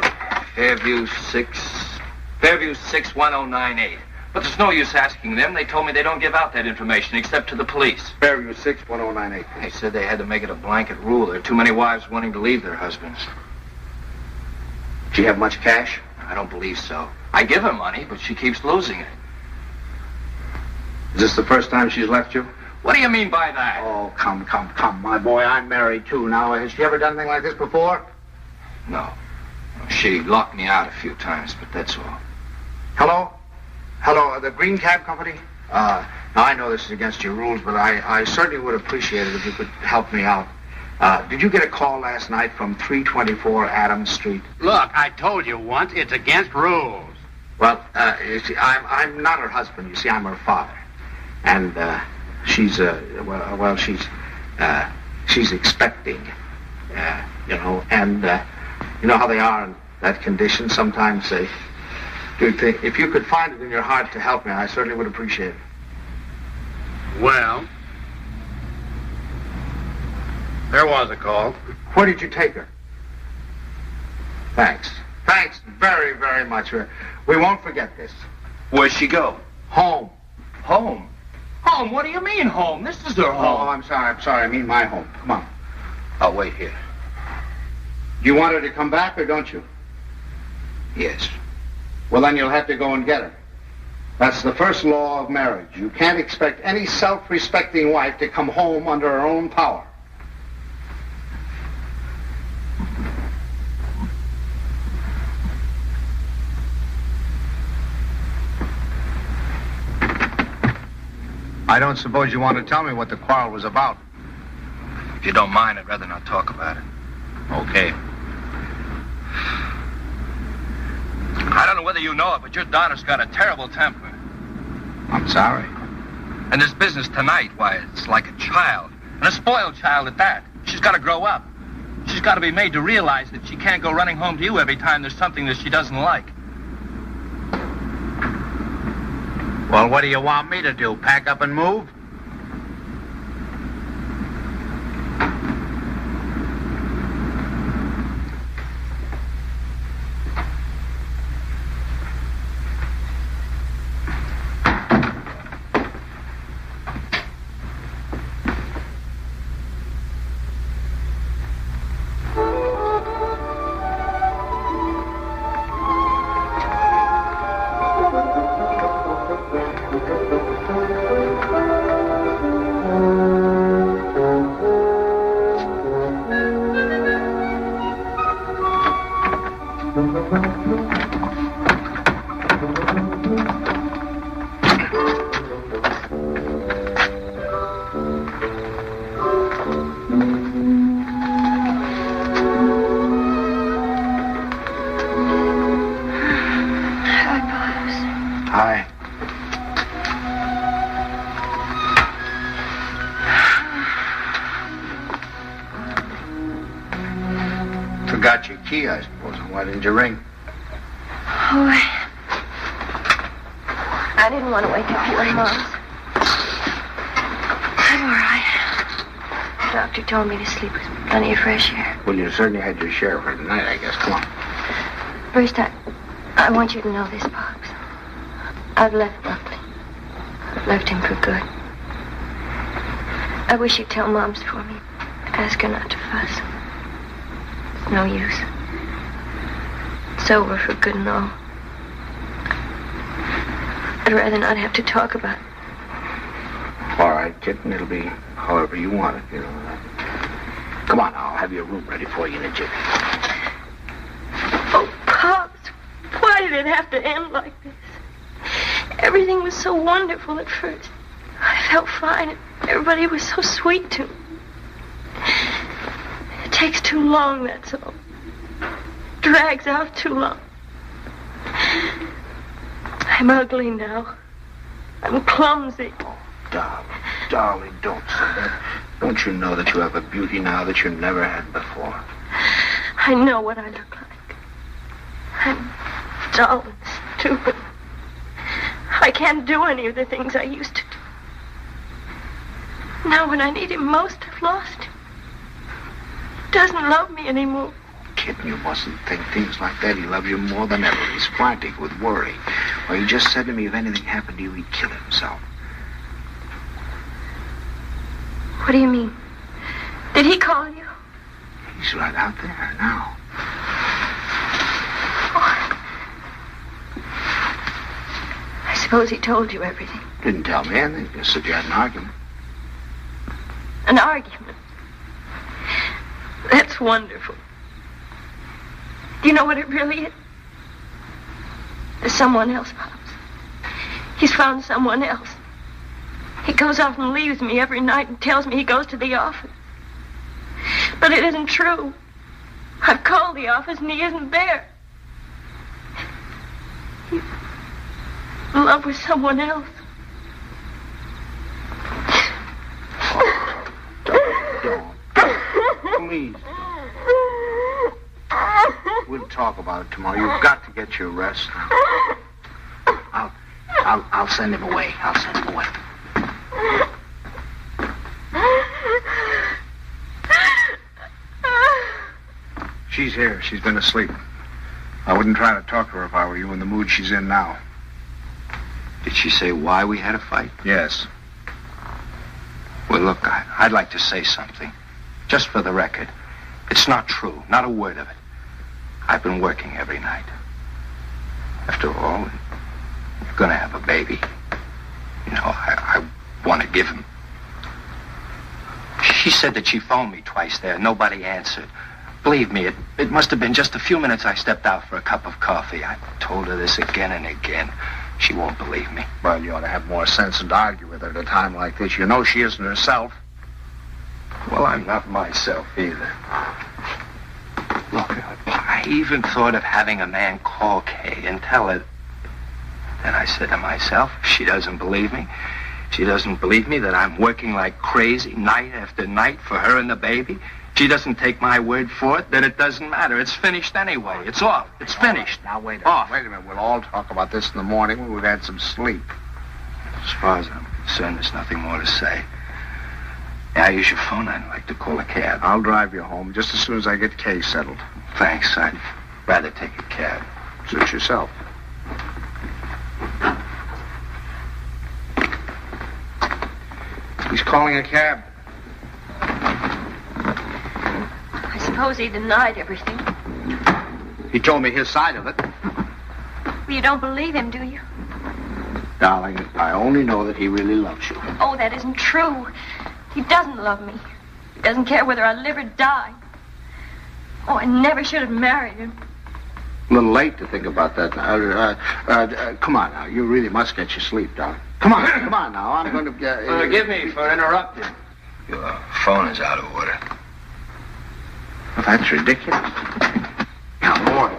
Fairview 61098. But there's no use asking them. They told me they don't give out that information except to the police. Fairview 61098. They said they had to make it a blanket rule. There are too many wives wanting to leave their husbands. Did she have much cash? I don't believe so. I give her money, but she keeps losing it. Is this the first time she's left you? What do you mean by that? Oh, come, my boy. I'm married, too. Now, has she ever done anything like this before? No. She locked me out a few times, but that's all. Hello, the Green Cab Company? Now, I know this is against your rules, but I certainly would appreciate it if you could help me out. Did you get a call last night from 324 Adams Street? Look, I told you once, it's against rules. Well, you see, I'm not her husband. You see, I'm her father. And she's expecting, and you know how they are in that condition. Sometimes they do things. If you could find it in your heart to help me, I certainly would appreciate it. Well, there was a call. Where did you take her? Thanks. Thanks very, very much. We won't forget this. Where'd she go? Home. Home? Home? What do you mean home? This is her home. Oh, I'm sorry. I mean my home. Come on. I'll wait here. You want her to come back or don't you? Yes. Well, then you'll have to go and get her. That's the first law of marriage. You can't expect any self-respecting wife to come home under her own power. I don't suppose you want to tell me what the quarrel was about. If you don't mind, I'd rather not talk about it. Okay. I don't know whether you know it, but your daughter's got a terrible temper. I'm sorry. And this business tonight, why, it's like a child. And a spoiled child at that. She's got to grow up. She's got to be made to realize that she can't go running home to you every time there's something that she doesn't like. Well, what do you want me to do? Pack up and move? Forgot your key, I suppose. Why didn't you ring? Oh, I didn't want to wake up you and Mom's. I'm all right. The doctor told me to sleep with plenty of fresh air. Well, you certainly had your share for tonight, I guess. Come on. First, I want you to know this, Pops. I've left Buckley. I've left him for good. I wish you'd tell Mom's for me. Ask her not to fuss. It's no use. It's over for good and all. I'd rather not have to talk about it. All right, kitten. It'll be however you want it, you know. Come on, I'll have your room ready for you in a jiffy. Oh, Pops, why did it have to end like this? Everything was so wonderful at first. I felt fine, and everybody was so sweet to me. It takes too long, that's all. Drags out too long. I'm ugly now. I'm clumsy. Oh, darling, don't say that. Don't you know that you have a beauty now that you never had before? I know what I look like. I'm dull and stupid. I can't do any of the things I used to do. Now when I need him most, I've lost him. He doesn't love me anymore. Kitten, you mustn't think things like that. He loves you more than ever. He's frantic with worry. Well, he just said to me if anything happened to you, he'd kill himself. What do you mean? Did he call you? He's right out there now. I suppose he told you everything. Didn't tell me anything. Just said you had an argument. An argument? That's wonderful. Do you know what it really is? There's someone else, Pops. He's found someone else. goes off and leaves me every night and tells me he goes to the office. But it isn't true. I've called the office and he isn't there. He's in love with someone else. Don't. Please. We'll talk about it tomorrow. You've got to get your rest now. I'll send him away. I'll send him away. She's here. She's been asleep. I wouldn't try to talk to her if I were you in the mood she's in now. Did she say why we had a fight? Yes. Well, look, I'd like to say something. Just for the record. It's not true. Not a word of it. I've been working every night. After all, you're going to have a baby. You know, I want to give him. She said that she phoned me twice there. Nobody answered. Believe me, it must have been just a few minutes I stepped out for a cup of coffee. I told her this again and again. She won't believe me. Well, you ought to have more sense than to argue with her at a time like this. You know she isn't herself. Well, I'm not myself either. Look, I even thought of having a man call Kay and tell her. Then I said to myself, if she doesn't believe me, she doesn't believe me that I'm working like crazy night after night for her and the baby. She doesn't take my word for it, then it doesn't matter. It's finished anyway. It's off. It's finished. Now, wait a minute. We'll all talk about this in the morning when we've had some sleep. As far as I'm concerned, there's nothing more to say. Yeah, I use your phone. I'd like to call a cab. I'll drive you home just as soon as I get Kay settled. Thanks. I'd rather take a cab. Suit yourself. He's calling a cab. I suppose he denied everything. He told me his side of it. Well, you don't believe him, do you? Darling, I only know that he really loves you. Oh, that isn't true. He doesn't love me. He doesn't care whether I live or die. Oh, I never should have married him. A little late to think about that now. Come on now. You really must get your sleep, darling. Come on now. I'm going to... Forgive me for interrupting. Your phone is out of order. Well, that's ridiculous. Now, Lord.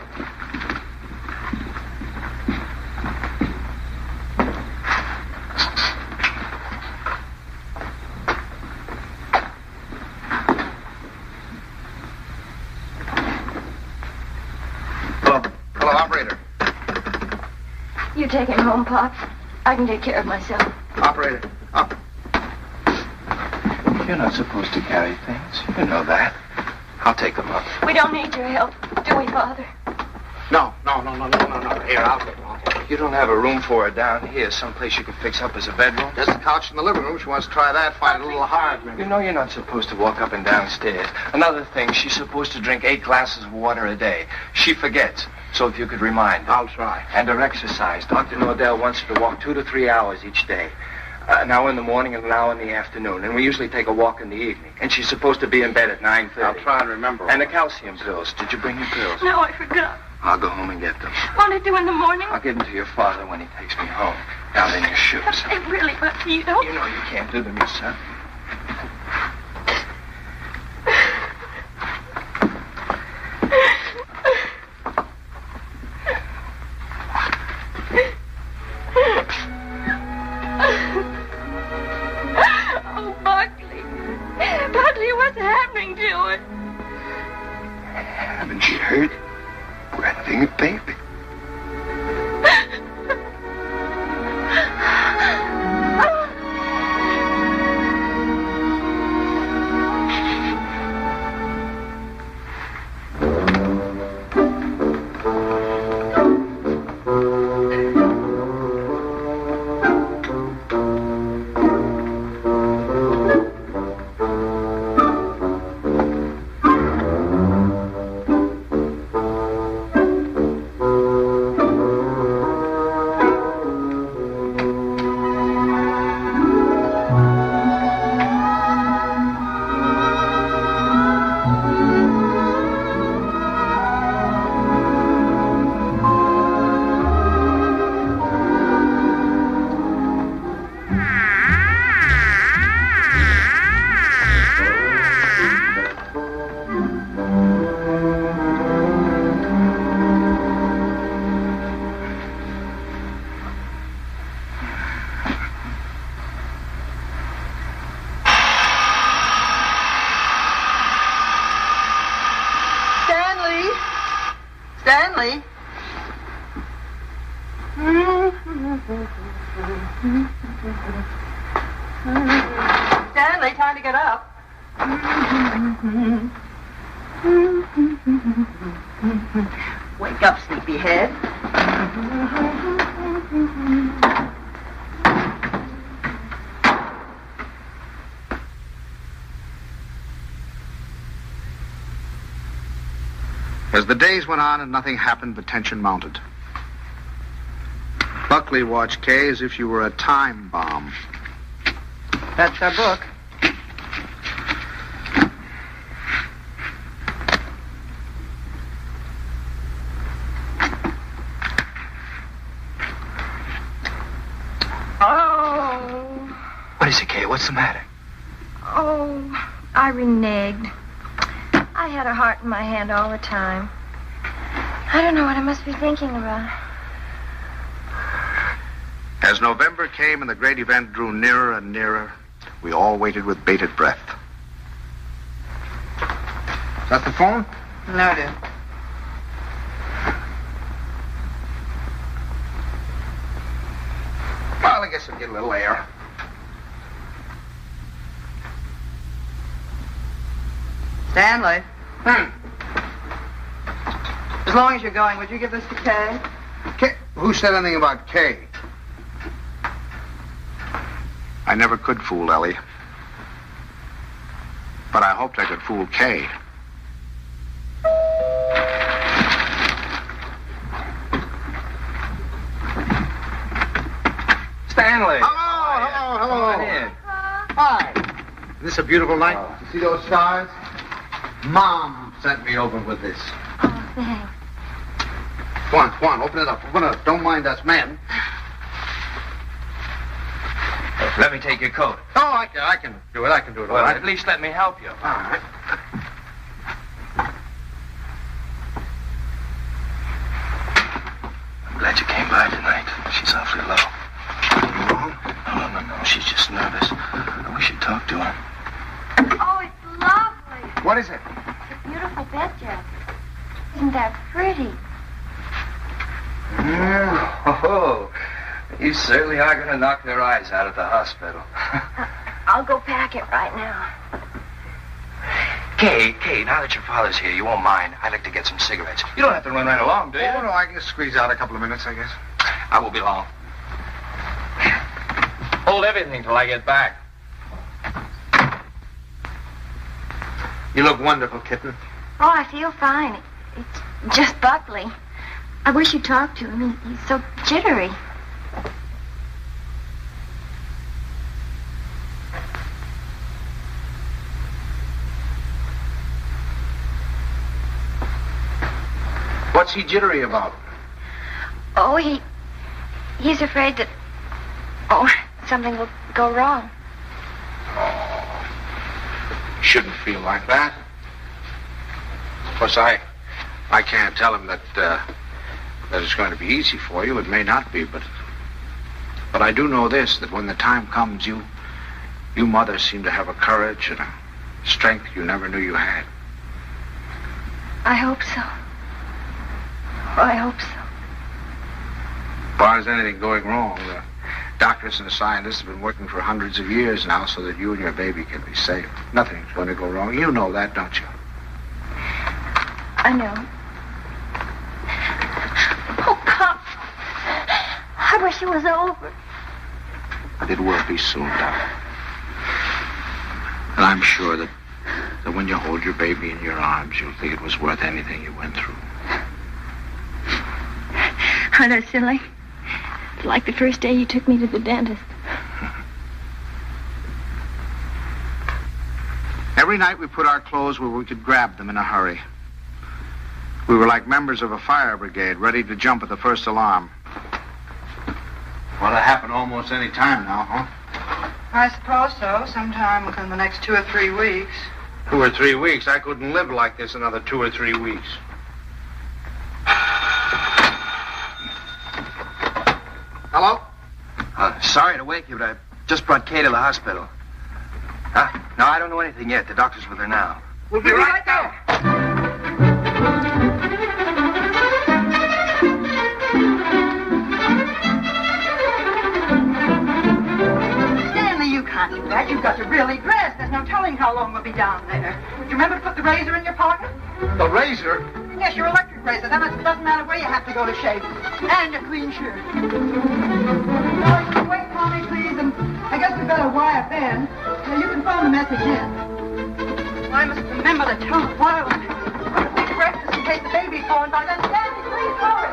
Hello, operator. You take him home, Pop. I can take care of myself. Operator. Up. You're not supposed to carry things. You know that. I'll take them up. We don't need your help, do we, Father? No. Here, I'll get one. You don't have a room for her down here, someplace you can fix up as a bedroom? There's a couch in the living room. She wants to try that. Find it a little hard, maybe. You know you're not supposed to walk up and down stairs. Another thing, she's supposed to drink 8 glasses of water a day. She forgets. So if you could remind her. I'll try. And her exercise. Dr. Nordell wants her to walk 2 to 3 hours each day. An hour in the morning and an hour in the afternoon. And we usually take a walk in the evening. And she's supposed to be in bed at 9:30. I'll try and remember. And the calcium pills. Did you bring your pills? No, I forgot. I'll go home and get them. Won't I do in the morning? I'll give them to your father when he takes me home. Down in your shoes. They really, but you don't. You know you can't do them yourself. Oh, Buckley. Buckley, what's happening to it? Haven't you heard? We're having a baby. Stanley, time to get up. Wake up, sleepyhead. As the days went on and nothing happened, the tension mounted. Buckley watched Kay as if she were a time bomb. That's our book. Oh. What is it, Kay? What's the matter? Oh, I reneged. I had a heart in my hand all the time. I don't know what I must be thinking about. As November came and the great event drew nearer and nearer, we all waited with bated breath. Is that the phone? No, dear. Well, I guess I'll get a little air. Stanley. As long as you're going, would you give this to Kay? Kay? Who said anything about Kay? I never could fool Ellie. But I hoped I could fool Kay. Stanley. Hello. Come on in. Hi. Isn't this a beautiful night? You see those stars? Mom sent me over with this. Oh, thanks. Go on, open it up. Don't mind us men. Let me take your coat. Oh, I can do it. I can do it all Well, right. at least let me help you. All right. I'm glad you came by tonight. She's awfully low. You wrong? No. She's just nervous. I wish you'd talk to her. Oh, it's lovely. What is it? It's a beautiful bed jacket. Isn't that pretty? Oh, you certainly are going to knock their eyes out at the hospital. I'll go pack it right now. Kay, now that your father's here, you won't mind. I'd like to get some cigarettes. You don't have to run right along, do you? Oh, no, I can squeeze out a couple of minutes, I guess. I won't be long. Hold everything till I get back. You look wonderful, kitten. Oh, I feel fine. It's just Buckley. I wish you'd talk to him. He's so jittery. What's he jittery about? Oh, he's afraid that... Oh, something will go wrong. Oh, shouldn't feel like that. Of course, I can't tell him that it's going to be easy for you. It may not be, but I do know this, that when the time comes, you mothers seem to have a courage and a strength you never knew you had. I hope so. Oh, I hope so. As far as anything going wrong, the doctors and the scientists have been working for hundreds of years now so that you and your baby can be safe. Nothing's going to go wrong. You know that, don't you? I know. Oh, Pop. I wish it was over. It will be soon, darling. And I'm sure that when you hold your baby in your arms, you'll think it was worth anything you went through. Aren't I silly? It's like the first day you took me to the dentist. Every night we put our clothes where we could grab them in a hurry. We were like members of a fire brigade, ready to jump at the first alarm. Well, it'll happen almost any time now, huh? I suppose so. Sometime within the next 2 or 3 weeks. 2 or 3 weeks? I couldn't live like this another 2 or 3 weeks. Hello? Sorry to wake you, but I just brought Kay to the hospital. Huh? No, I don't know anything yet. The doctor's with her now. We'll be right there. got to really dress. There's no telling how long we'll be down there. Do you remember to put the razor in your pocket? The razor? Yes, your electric razor. That doesn't matter where you have to go to shave. And a clean shirt. Wait, Tommy, please, and I guess we better wire Ben. You can phone the message in. I must remember to tell the wireless. Big breakfast in case the baby's born by then. Stanley, please hurry.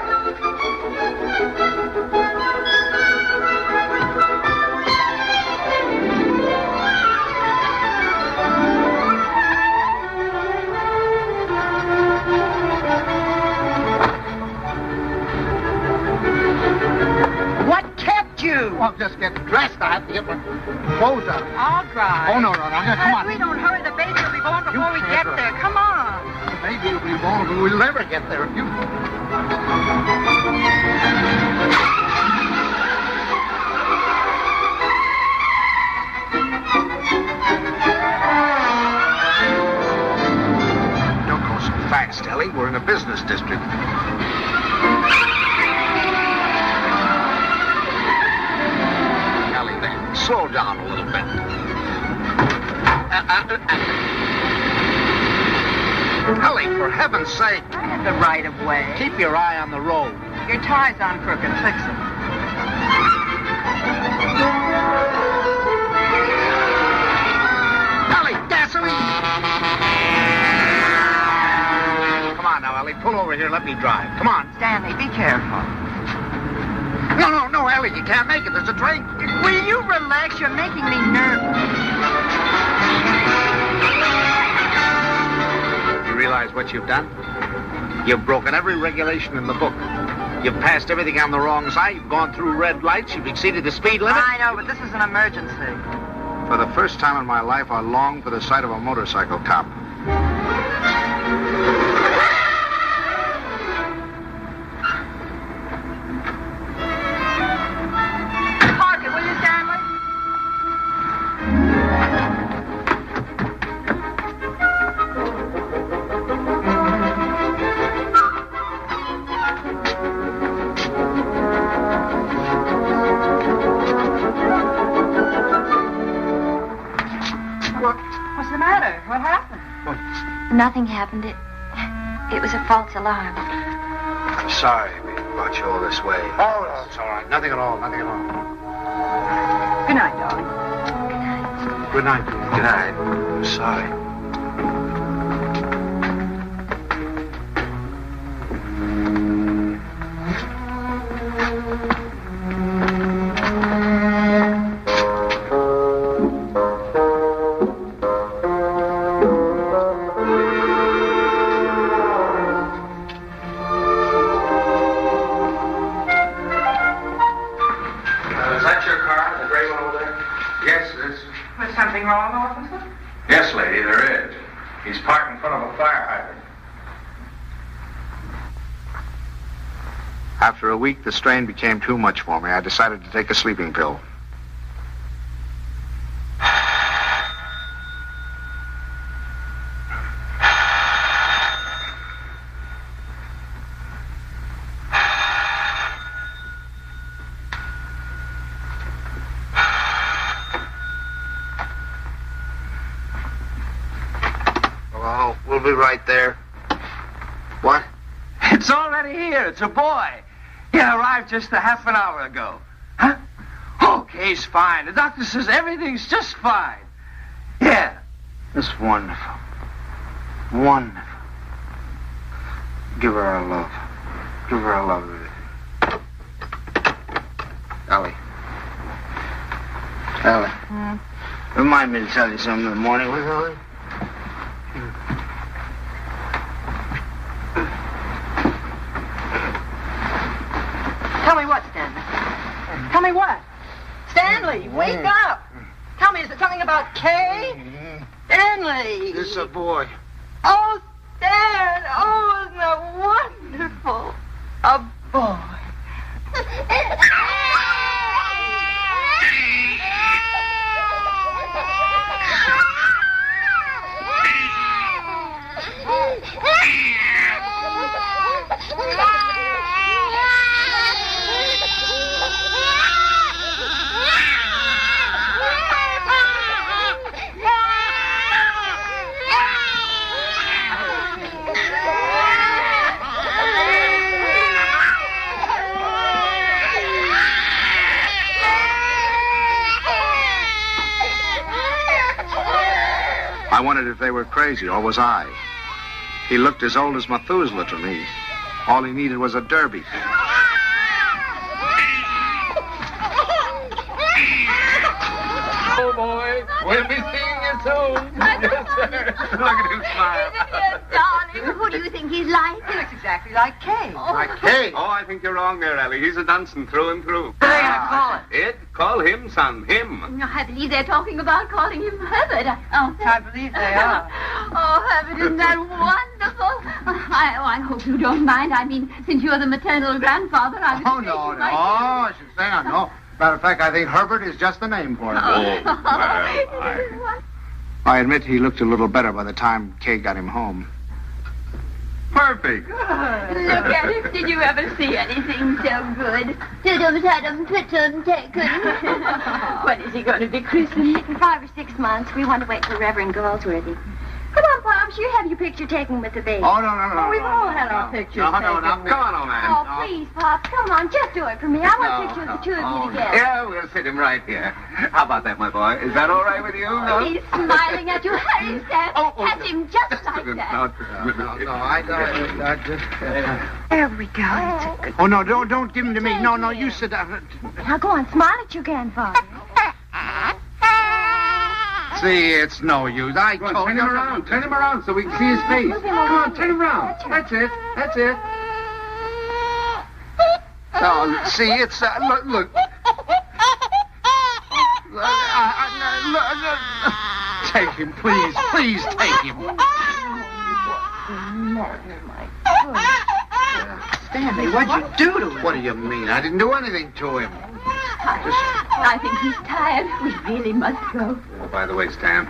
Well, just get dressed. I have to get my clothes on. All right. Oh, no. Come on. If we don't hurry, the baby will be born before we get there. Come on. The baby will be born, but we'll never get there if you... Don't go so fast, Ellie. We're in a business district. Slow down a little bit. Ellie, for heaven's sake. I have the right of way. Keep your eye on the road. Your tie's on crooked. Fix it. Ellie, gasoline! Come on now, Ellie. Pull over here. Let me drive. Come on. Stanley, be careful. No, Ellie. You can't make it. There's a train. Will you relax? You're making me nervous. You realize what you've done? You've broken every regulation in the book. You've passed everything on the wrong side. You've gone through red lights. You've exceeded the speed limit. I know, but this is an emergency. For the first time in my life, I long for the sight of a motorcycle cop. Nothing happened. It was a false alarm. I'm sorry we brought you all this way. Oh, no, it's all right. Nothing at all. Good night, darling. Good night. Good night. I'm sorry. After a week, the strain became too much for me. I decided to take a sleeping pill. Well, we'll be right there. What? It's already here. It's a boy. He arrived just a half an hour ago. Huh? Okay, he's fine. The doctor says everything's just fine. Yeah. It's wonderful. Wonderful. Give her our love. Give her our love. Ellie. Remind me to tell you something in the morning, will you, Ellie? Tell me what, Stanley? Tell me what? Stanley, wake up! Tell me, is it something about Kay? Stanley! This is a boy. Oh, Stan! Oh, isn't that wonderful? A boy. I wondered if they were crazy, or was I? He looked as old as Methuselah to me. All he needed was a derby. Oh, boy. We'll be seeing you soon. Yes, sir. Look at him smile. Darling, who do you think he's like? He looks exactly like Kay. Like Kay? Oh, I think you're wrong there, Ellie. He's a Dunstan through and through. What are they going to call it? It? Call him, son. Him. I believe they're talking about calling him Herbert. I believe they are. Oh, Herbert, isn't that wonderful? I hope you don't mind. I mean, since you're the maternal grandfather, I was Oh, no. I should say not. No. Matter of fact, I think Herbert is just the name for him. I admit he looked a little better by the time Kay got him home. Perfect. Look at him. Did you ever see anything so good? When is he going to be christened? In 5 or 6 months. We want to wait for Reverend Galsworthy. Come on, Pops. You have your picture taken with the baby. Oh, no. We've all had our pictures No. taken. Come on, old man. Oh, please, Pops. Come on. Just do it for me. I want a picture of the two of you together. Yeah, we'll sit him right here. How about that, my boy? Is that all right with you? No? He's smiling at you. Hurry, Sam. Pat him just like that. No, I just... There we go. That's a good... Oh, no, don't give him to me. No, you sit down. Now go on. Smile at your grandfather. See, it's no use. I Go on, told turn you. him around. Turn him around so we can see his face. Move him Come around. on, turn him around. That's it. No, see, it's... look. Take him, please. Please take him. Stanley, what'd you do to him? What do you mean? I didn't do anything to him. I think he's tired. We really must go. Oh, by the way, Stan,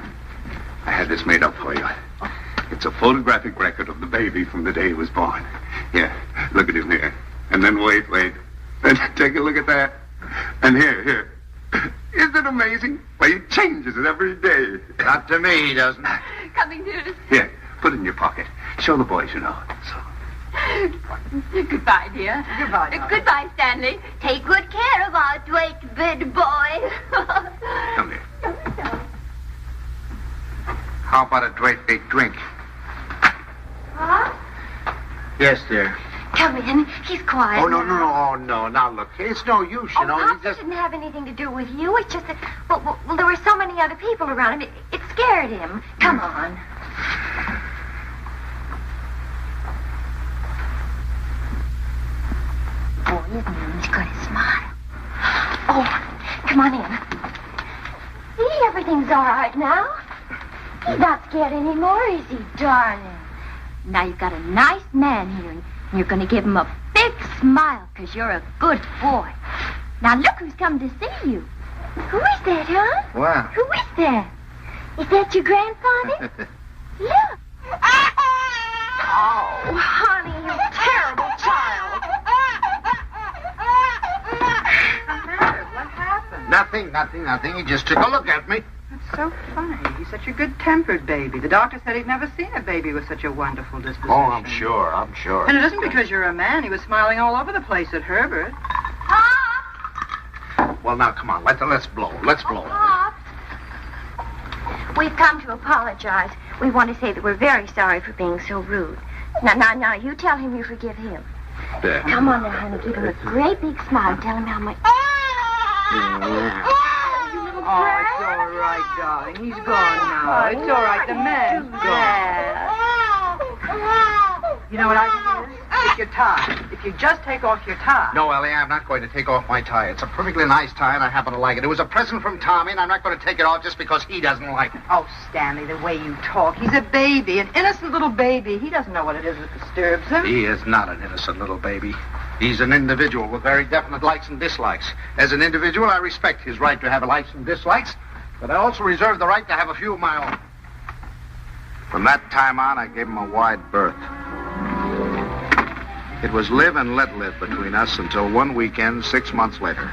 I had this made up for you. It's a photographic record of the baby from the day he was born. Here, look at him here. And then wait. And take a look at that. And here. Isn't it amazing? Well, he changes it every day. Not to me, he doesn't. Coming to us. Here, put it in your pocket. Show the boys you know. So. Goodbye, dear. Goodbye, darling. Goodbye, Stanley. Take good care of our Dwight big boy. Come here. How about a great big drink? Huh? Yes, dear. Come in. He's quiet. Oh, no. now. Oh, no. Now, look, it's no use, you know. Pops, You just... it didn't have anything to do with you. It's just that, well, there were so many other people around him. It scared him. Come on. Oh, isn't he? He's going to smile. Oh, come on in. See, everything's all right now. He's not scared anymore, is he, darling? Now you've got a nice man here, and you're going to give him a big smile because you're a good boy. Now look who's come to see you. Who is that, huh? Wow. Who is that? Is that your grandfather? Look. Oh, honey, you terrible child. What happened? Nothing. He just took a look at me. That's so funny. He's such a good-tempered baby. The doctor said he'd never seen a baby with such a wonderful disposition. Oh, I'm sure. And it isn't because you're a man. He was smiling all over the place at Herbert. Well, now, come on. Let's blow. Pop. We've come to apologize. We want to say that we're very sorry for being so rude. Now, you tell him you forgive him. There. Come on now, honey. Give him a great big smile. Tell him how much... Oh, it's all right, darling. He's gone now. It's all right. The man's gone. You know what I think it is? It's your tie. If you just take off your tie. No, Ellie, I'm not going to take off my tie. It's a perfectly nice tie, and I happen to like it. It was a present from Tommy, and I'm not going to take it off just because he doesn't like it. Oh, Stanley, the way you talk. He's a baby, an innocent little baby. He doesn't know what it is that disturbs him. He is not an innocent little baby. He's an individual with very definite likes and dislikes. As an individual, I respect his right to have likes and dislikes, but I also reserve the right to have a few of my own. From that time on, I gave him a wide berth. It was live and let live between us until one weekend 6 months later.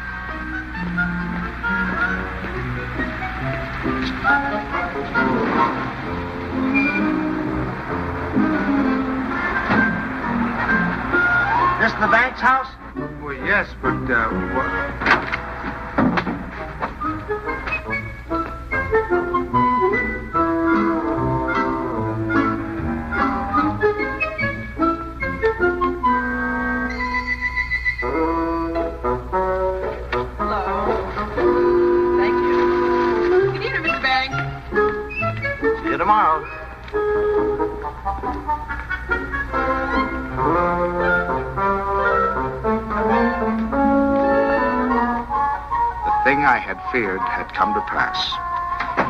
This the bank's house? Well, yes, but, tomorrow. The thing I had feared had come to pass.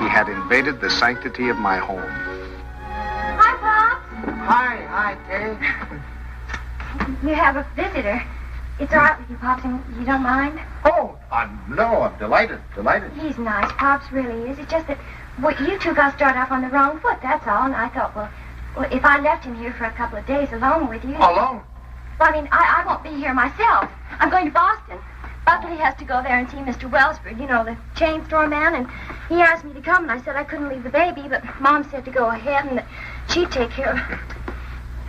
He had invaded the sanctity of my home. Hi, Pops. Hi, Kay. You have a visitor. It's all right with you, Pops, and you don't mind? Oh, no, I'm delighted. He's nice, Pops really is. It's just that you two got started off on the wrong foot, that's all. And I thought, well, if I left him here for a couple of days alone with you... Alone? Well, I mean, I won't be here myself. I'm going to Boston. Buckley has to go there and see Mr. Wellsford, you know, the chain store man, and he asked me to come, and I said I couldn't leave the baby, but Mom said to go ahead and that she'd take care of it.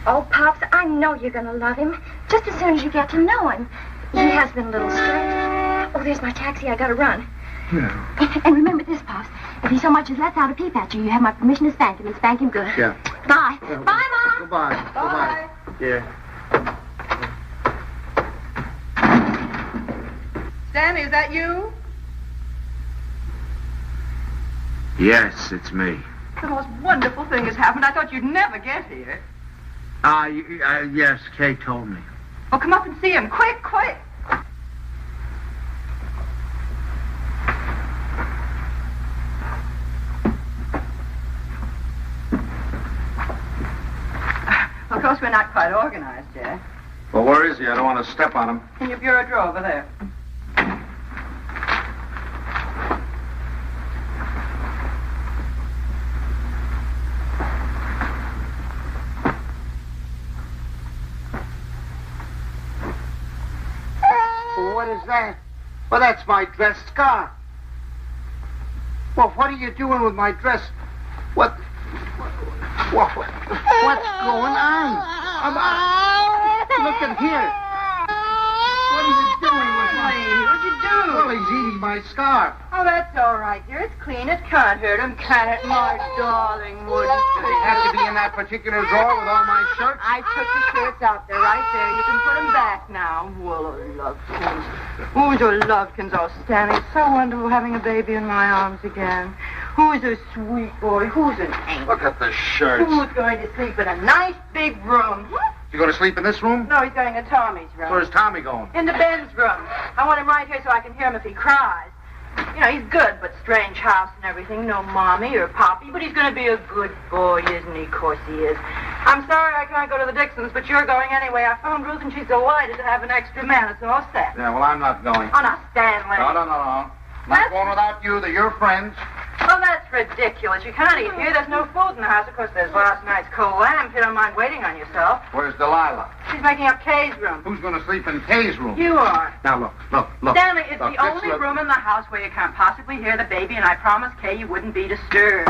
Oh, Pops, I know you're going to love him, just as soon as you get to know him. He has been a little strange. Oh, there's my taxi. I got to run. Yeah. And remember this, Pops. If he so much as lets out a peep at you, you have my permission to spank him, and spank him good. Yeah. Bye. Bye, Mom. Goodbye. Bye. Yeah. Stanley, is that you? Yes, it's me. The most wonderful thing has happened. I thought you'd never get here. Yes, Kay told me. Well, come up and see him. Quick. Of course, we're not quite organized yet. Well, where is he? I don't want to step on him. In your bureau drawer over there. What is that? Well, that's my dress scarf. Well, what are you doing with my dress? What's going on? Look at here. What are you doing with my... What'd you do? Well, he's eating my scarf. Oh, that's all right, dear. It's clean. It can't hurt him, can it, my darling? Wouldn't Does he have to be in that particular drawer with all my shirts? I took the shirts out there, right there. You can put them back now. Well, Lovetkins. Oh, Lovetkins. Oh, Stanley, it's so wonderful having a baby in my arms again. Who's a sweet boy? Who's an angel? Look at the shirts. Who's going to sleep in a nice big room? You going to sleep in this room? No, he's going in Tommy's room. Where's Tommy going? In the Ben's room. I want him right here so I can hear him if he cries. You know, he's good, but strange house and everything. No mommy or poppy, but he's going to be a good boy, isn't he? Of course he is. I'm sorry I can't go to the Dixons, but you're going anyway. I phoned Ruth, and she's delighted to have an extra man. It's all set. Yeah, well, I'm not going. Oh, now, Stanley. No. Not going without you. They're your friends. Well, that's ridiculous. You can't eat here. There's no food in the house. Of course, there's last night's cold lamb. If you don't mind waiting on yourself. Where's Delilah? She's making up Kay's room. Who's going to sleep in Kay's room? You are. Now, look. Stanley, it's Look, the only room in the house where you can't possibly hear the baby, and I promised Kay you wouldn't be disturbed.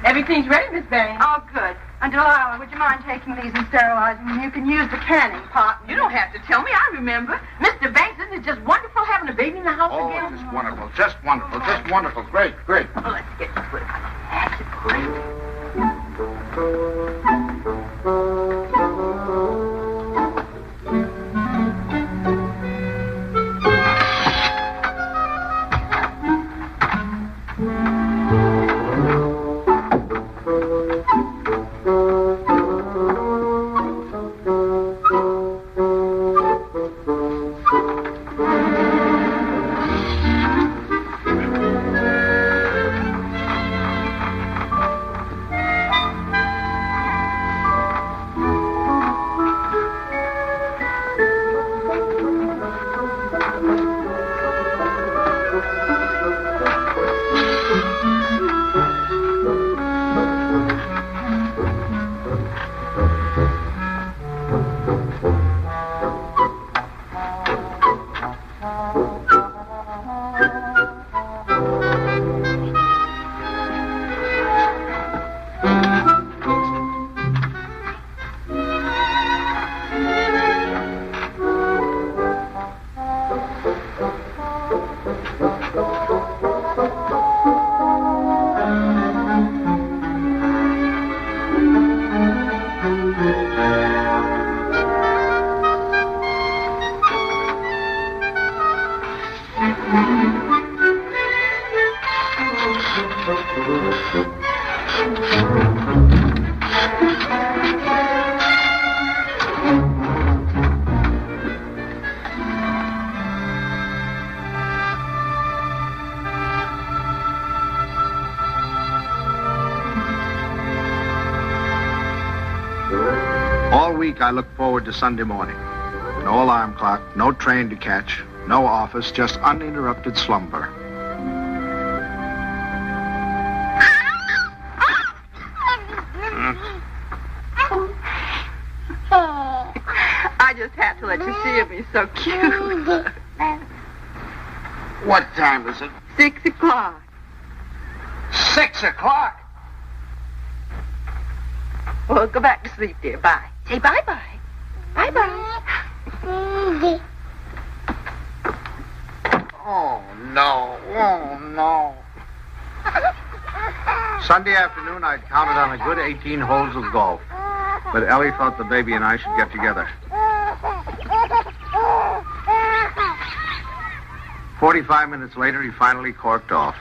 Everything's ready, Miss Benny. Oh, good. And Delilah, would you mind taking these and sterilizing them? You can use the canning pot. You don't have to tell me. I remember. Mr. Banks, isn't it just wonderful having a baby in the house again? Just wonderful. Just wonderful. Great. Well, let's get to it. That's All week I look forward to Sunday morning. No alarm clock, no train to catch, no office, just uninterrupted slumber. I just had to let you see him. He's so cute. What time is it? 6 o'clock. 6 o'clock? Well, go back to sleep, dear. Bye. Say bye-bye. Bye-bye. Oh, no. Oh, no. Sunday afternoon, I'd counted on a good 18 holes of golf. But Ellie thought the baby and I should get together. 45 minutes later, he finally corked off.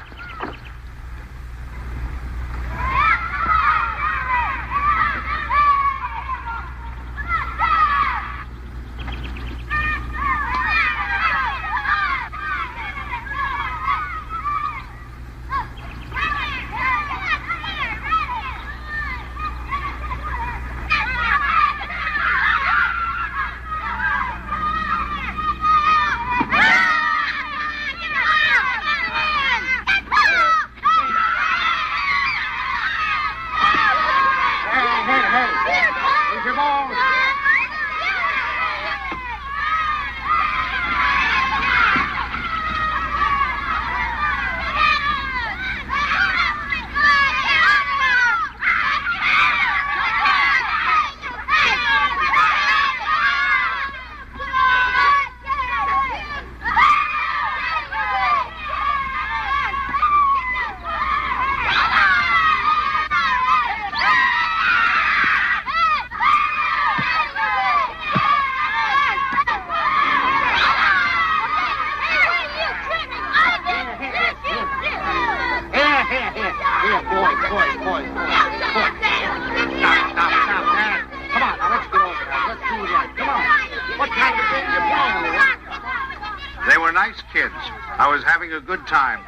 They were nice kids. I was having a good time.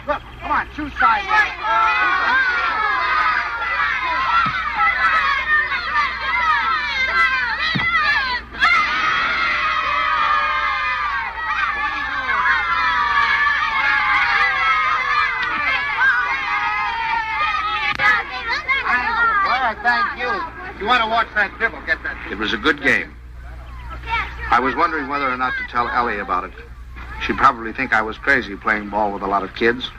Look, come on, choose sides. Thank you. If you want to watch that dribble, get that. It was a good game. I was wondering whether or not to tell Ellie about it. She'd probably think I was crazy playing ball with a lot of kids.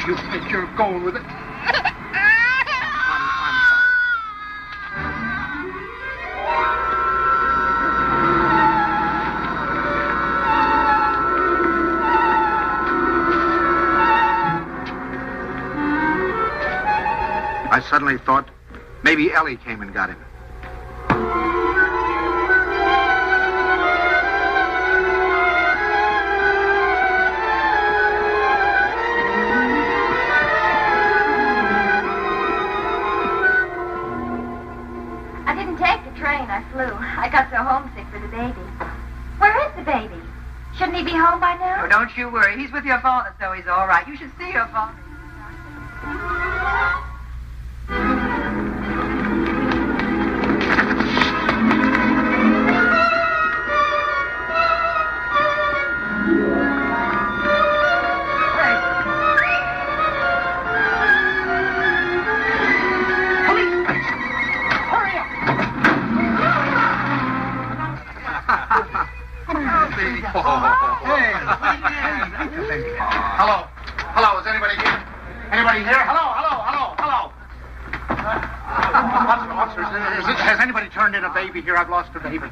You think you're going with it? I suddenly thought maybe Ellie came and got him. I flew. I got so homesick for the baby. Where is the baby? Shouldn't he be home by now? Oh, don't you worry. He's with your father, so he's all right. You should see your father. Hello. Hello, is anybody here? Anybody Anybody here? Hello. Officers, has anybody turned in a baby here? I've lost a baby.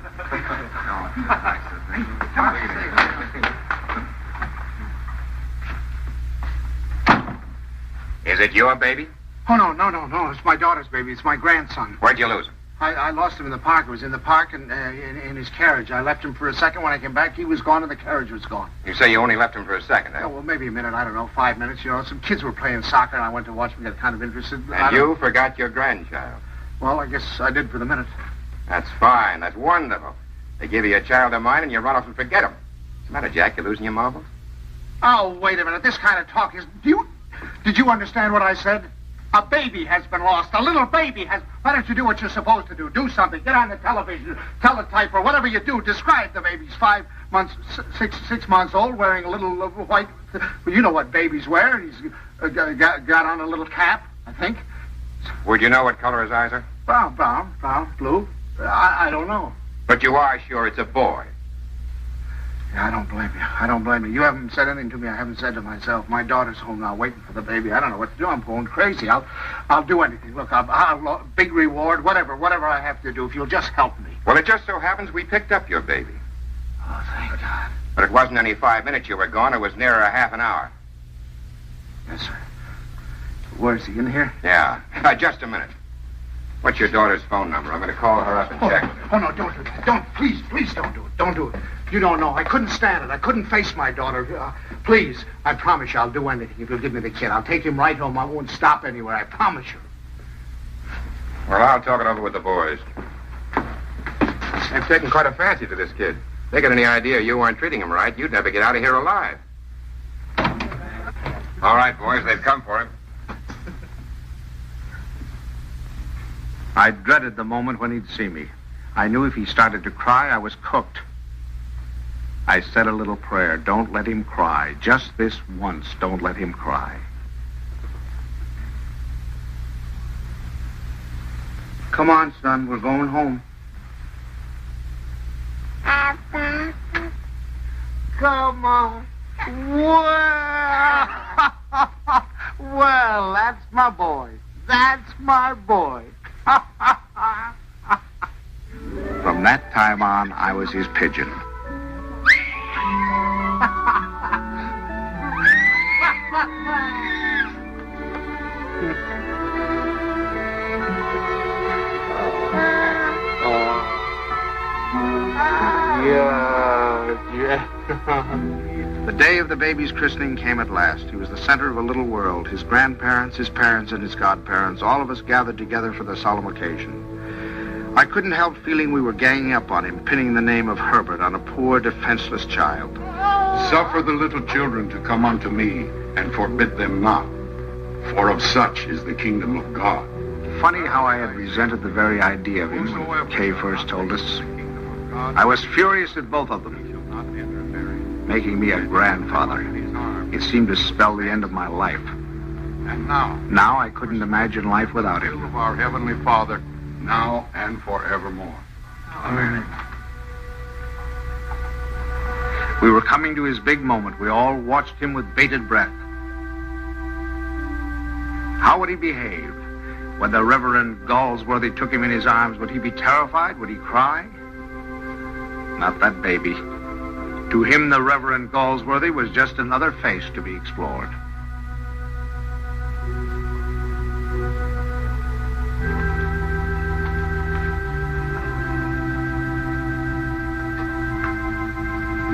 Is it your baby? Oh, no. It's my daughter's baby. It's my grandson. Where'd you lose him? I lost him in the park. I was in the park and in his carriage. I left him for a second. When I came back, he was gone and the carriage was gone. You say you only left him for a second, Oh, eh? well, maybe a minute. I don't know, 5 minutes. You know, some kids were playing soccer, and I went to watch them, get kind of interested. And you forgot your grandchild. Well, I guess I did for the minute. That's fine. That's wonderful. They give you a child of mine, and you run off and forget him. What's the matter, Jack? You losing your marbles? Oh, wait a minute. This kind of talk is... Did you understand what I said? A baby has been lost. A little baby has... Why don't you do what you're supposed to do? Do something. Get on the television, teletype, or whatever you do. Describe the baby. He's 5 months, 6 months old, wearing a little white... Well, you know what babies wear. He's got on a little cap, I think. Would you know what color his eyes are? Brown, blue. I don't know. But you are sure it's a boy. Yeah, I don't blame you. You haven't said anything to me I haven't said to myself. My daughter's home now waiting for the baby. I don't know what to do. I'm going crazy. I'll do anything. Look, I'll big reward, whatever I have to do, if you'll just help me. Well, it just so happens we picked up your baby. Oh, thank God. But it wasn't any 5 minutes you were gone. It was nearer a half an hour. Yes, sir. Where's he, in here? Yeah. Just a minute. What's your daughter's phone number? I'm going to call her up and check. Oh, no, don't do that. Please don't do it. Don't do it. You don't know. I couldn't stand it. I couldn't face my daughter. Please, I promise you I'll do anything if you'll give me the kid. I'll take him right home. I won't stop anywhere. I promise you. Well, I'll talk it over with the boys. They've taken quite a fancy to this kid. If they got any idea you weren't treating him right, you'd never get out of here alive. All right, boys, they've come for him. I dreaded the moment when he'd see me. I knew if he started to cry, I was cooked. I said a little prayer. Don't let him cry. Just this once, don't let him cry. Come on, son. We're going home. Come on. Well, that's my boy. That's my boy. From that time on, I was his pigeon. The day of the baby's christening came at last. He was the center of a little world. His grandparents, his parents, and his godparents, all of us gathered together for the solemn occasion. I couldn't help feeling we were ganging up on him, pinning the name of Herbert on a poor, defenseless child. Suffer the little children to come unto me, and forbid them not, for of such is the kingdom of God. Funny how I had resented the very idea of him when Kay first told us. I was furious at both of them. Making me a grandfather. It seemed to spell the end of my life. And now I couldn't imagine life without the will him. of our Heavenly Father, now and forevermore. Amen. We were coming to his big moment. We all watched him with bated breath. How would he behave? When the Reverend Galsworthy took him in his arms, would he be terrified? Would he cry? Not that baby. To him, the Reverend Galsworthy was just another face to be explored.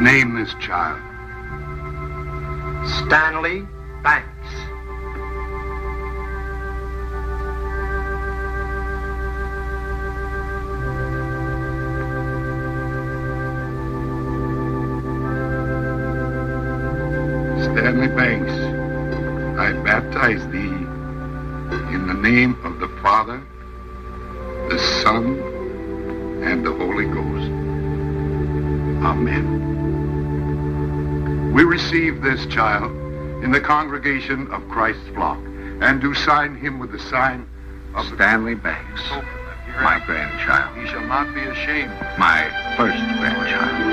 Name this child. Stanley Banks. Stanley Banks, I baptize thee in the name of the Father, the Son, and the Holy Ghost. Amen. We receive this child in the congregation of Christ's flock, and do sign him with the sign of Stanley Banks, my grandchild. He shall not be ashamed. My first grandchild.